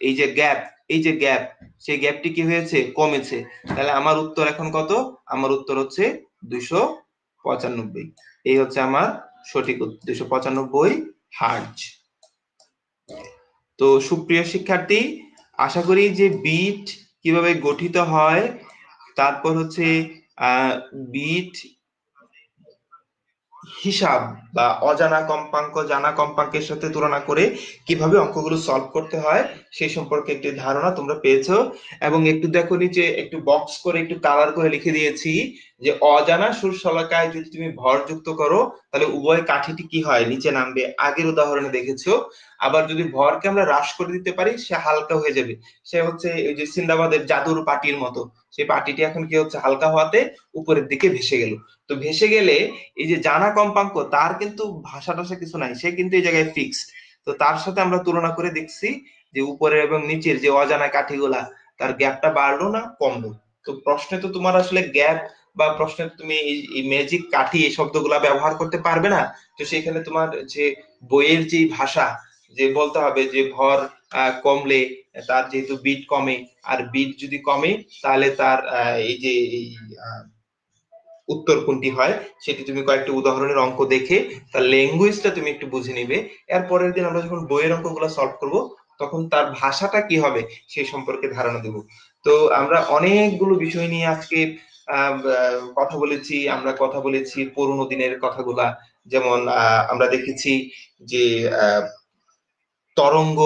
এই যে গ্যাপ, এই যে গ্যাপ, সেই গ্যাপটি কি হয়েছে, কমেছে। তাহলে আমার উত্তর এখন কত, আমার উত্তর হচ্ছে 295। এই হচ্ছে আমার সঠিক উত্তর, 295 হার্জ। তো সুপ্রিয় শিক্ষার্থী, আশা করি যে বিট কিভাবে গঠিত হয়, তারপর হচ্ছে আহ বিট হিসাব বা অজানা কম্পাঙ্ক জানা কম্পাঙ্কের সাথে তুলনা করে কিভাবে অঙ্কগুলো সলভ করতে হয় সেই সম্পর্কে একটি ধারণা তোমরা পেয়েছো। এবং একটু দেখো নিচে একটু বক্স করে একটু কালার করে লিখে দিয়েছি যে অজানা সুর শলাকায় যদি তুমি ভর যুক্ত করো, তাহলে উভয় কাঠিটি কি হয়, নিচে নামবে, আগের উদাহরণে দেখেছো। আবার যদি ভরকে আমরা হ্রাস করে দিতে পারি, সে হালকা হয়ে যাবে। সে হচ্ছে এই যে সিন্দাবাদের জাদুর পাটির মতো, সেই পাটিটি এখন কি হচ্ছে, হালকা হওয়াতে উপরের দিকে ভেসে গেল। তো ভেসে গেলে এই যে জানা কম্পাঙ্ক, তার কিন্তু ভাষা টাষা কিছু নাই, সে কিন্তু এই জায়গায় ফিক্সড। তো তার সাথে আমরা তুলনা করে দেখছি যে উপরের এবং নিচের যে অজানা কাঠিগুলা, তার গ্যাপটা বাড়লো না কমলো। তো প্রশ্নে তো তোমার আসলে গ্যাপ, বা প্রশ্নে তো তুমি এই ম্যাজিক কাঠি এই শব্দগুলা ব্যবহার করতে পারবে না। তো সেখানে তোমার যে বইয়ের যে ভাষা, যে বলতে হবে যে ভর কমলে তার যেহেতু বিট কমে, আর বিট যদি কমে তাহলে তার এই যে এই উত্তর কোনটি হয়, সেটি তুমি কয়েকটি উদাহরণের অঙ্ক দেখে তার ল্যাঙ্গুয়েজটা তুমি একটু বুঝে নিবে। এর পরের দিন আমরা যখন বইয়ের অঙ্কগুলো সলভ করব, তখন তার ভাষাটা কি হবে সেই সম্পর্কে ধারণা দেব। তো আমরা অনেকগুলো বিষয় নিয়ে আজকে কথা বলেছি। আমরা কথা বলেছি পুরোনো দিনের কথাগুলা, যেমন আমরা দেখেছি যে আহ, তরঙ্গ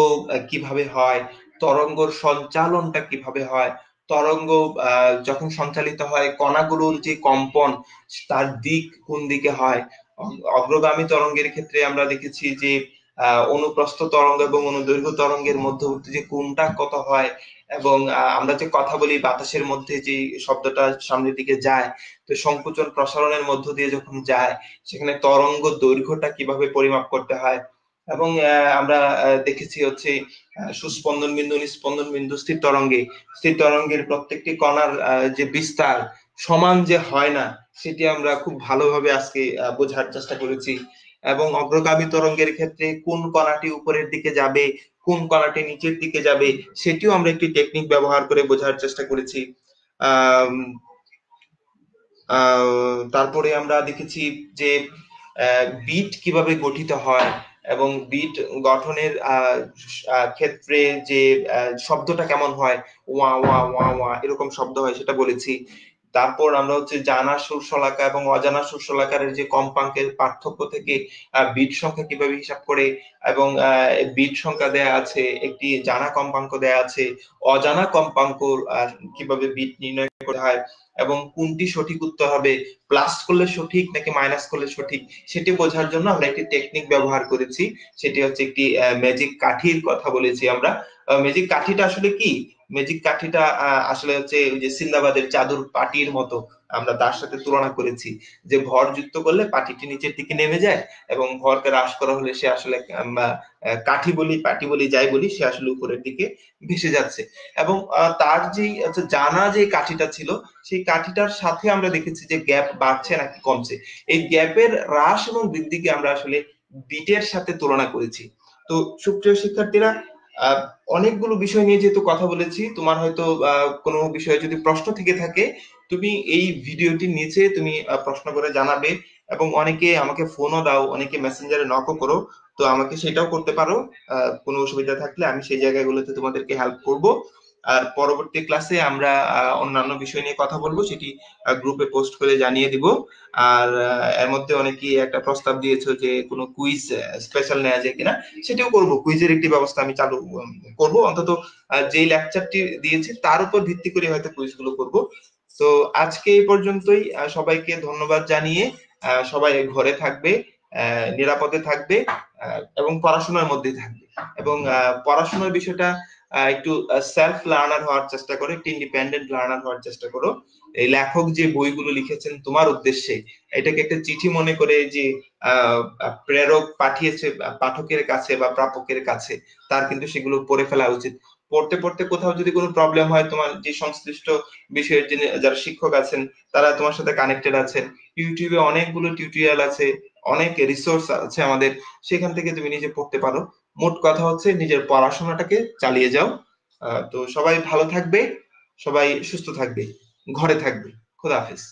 কিভাবে হয়, তরঙ্গর সঞ্চালনটা কিভাবে হয়, তরঙ্গ যখন সঞ্চালিত হয় কণাগুলোর যে কম্পন, তার দিক কোন দিকে হয়। অগ্রগামী তরঙ্গের ক্ষেত্রে আমরা দেখেছি যে অনুপ্রস্থ তরঙ্গ এবং অনুদৈর্ঘ্য তরঙ্গের মধ্যবর্তী যে কোণটা কত হয়। এবং আমরা যে কথা বলি বাতাসের মধ্যে যে শব্দটা সামনের দিকে যায়, তো সংকোচন প্রসারণের মধ্য দিয়ে যখন যায়, সেখানে তরঙ্গ দৈর্ঘ্যটা কিভাবে পরিমাপ করতে হয়। এবং আমরা দেখেছি হচ্ছে সুস্পন্দন বিন্দু, নিস্পন্দন বিন্দু, স্থির তরঙ্গে, স্থির তরঙ্গের প্রত্যেকটি কণার যে বিস্তার সমান যে হয় না, সেটি আমরা খুব ভালোভাবে আজকে বোঝার চেষ্টা করেছি। এবং অগ্রগামী তরঙ্গের ক্ষেত্রে কোন কণাটি উপরের দিকে যাবে, কোন কণাটি নিচের দিকে যাবে, সেটিও আমরা একটি টেকনিক ব্যবহার করে বোঝার চেষ্টা করেছি। আহ তারপরে আমরা দেখেছি যে বিট কিভাবে গঠিত হয়, এবং বিট গঠনের ক্ষেত্রে যে শব্দটা কেমন হয়, ওয়া ওয়া ওয়া ওয়া এরকম শব্দ হয়, সেটা বলেছি। তারপর আমরা হচ্ছে জানা সুর শলাকা এবং অজানা সুর শলাকারের যে কম্পাঙ্কের পার্থক্য থেকে বিট সংখ্যা কিভাবে হিসাব করে, এবং বিট সংখ্যা দেয়া আছে, একটি জানা কম্পাঙ্ক দেয়া আছে, অজানা কম্পাঙ্ক কিভাবে বিট নির্ণয় করতে হয়, এবং কোনটি সঠিক উত্তর হবে, প্লাস করলে সঠিক নাকি মাইনাস করলে সঠিক, সেটি বোঝার জন্য আমরা একটি টেকনিক ব্যবহার করেছি। সেটি হচ্ছে একটি ম্যাজিক কাঠির কথা বলেছি আমরা। ম্যাজিক কাঠিটা আসলে কি, ম্যাজিক কাঠিটা আসলে হচ্ছে ওই যে সিন্দাবাদের জাদুর পাটির মতো, আমরা তার সাথে তুলনা করেছি যে ভর যুক্ত করলে পাটিটি নিচের দিকে নেমে যায়, এবং ভরকে হ্রাস করা হলে সে আসলে কাঠি বলি, পাটি বলি, যাই বলি, সে আসলে উপরের দিকে ভেসে যাচ্ছে। এবং তার যে জানা যে কাঠিটা ছিল, সেই কাঠিটার সাথে আমরা দেখেছি যে গ্যাপ বাড়ছে নাকি কমছে। এই গ্যাপের হ্রাস এবং বৃদ্ধিকে আমরা আসলে বিটের সাথে তুলনা করেছি। তো সুপ্রিয় শিক্ষার্থীরা, আহ, অনেকগুলো বিষয় নিয়ে যেহেতু কথা বলেছি, তোমার হয়তো কোনো বিষয়ে যদি প্রশ্ন থেকে থাকে, তুমি এই ভিডিওটির নিচে তুমি প্রশ্ন করে জানাবে। এবং অনেকে আমাকে ফোনও দাও, অনেকে মেসেঞ্জারে নকও করো, তো আমাকে সেটাও করতে পারো। কোনো অসুবিধা থাকলে আমি সেই জায়গাগুলোতে তোমাদেরকে হেল্প করব। আর পরবর্তী ক্লাসে আমরা অন্যান্য বিষয় নিয়ে কথা বলবো, সেটি গ্রুপে পোস্ট করে জানিয়ে দিব। আর এর মধ্যে অনেকেই একটা প্রস্তাব দিয়েছো যে কোনো কুইজ স্পেশাল নেওয়া যায় কিনা, সেটাও করব। কুইজের একটি ব্যবস্থা আমি চালু করব অন্তত। যেই লেকচারটি দিয়েছি তার উপর ভিত্তি করে হয়তো কুইজগুলো করব। তো আজকে এই পর্যন্তই। সবাইকে ধন্যবাদ জানিয়ে সবাই ঘরে থাকবে, নিরাপদে থাকবে, এবং পড়াশোনার মধ্যে থাকবে। এবং পড়াশোনার বিষয়টা একটু সেলফ লার্নার হওয়ার চেষ্টা করো, একটু ইন্ডিপেন্ডেন্ট লার্নার হওয়ার চেষ্টা করো। এই লেখক যে বইগুলো লিখেছেন তোমার উদ্দেশ্যে, এটাকে একটা চিঠি মনে করে যে প্রেরক পাঠিয়েছে পাঠকের কাছে বা প্রাপকের কাছে, তার কিন্তু সেগুলো পড়ে ফেলা উচিত। পড়তে পড়তে কোথাও যদি কোনো প্রবলেম হয়, তোমার যে সংশ্লিষ্ট বিষয়ের যিনি যারা শিক্ষক আছেন, তারা তোমার সাথে কানেক্টেড আছেন। ইউটিউবে অনেকগুলো টিউটোরিয়াল আছে, অনেক রিসোর্স আছে আমাদের, সেখান থেকে তুমি নিজে পড়তে পারো। মোট কথা হচ্ছে নিজের পড়াশোনাটাকে চালিয়ে যাও। তো সবাই ভালো থাকবে, সবাই সুস্থ থাকবে, ঘরে থাকবে। খোদা হাফেজ।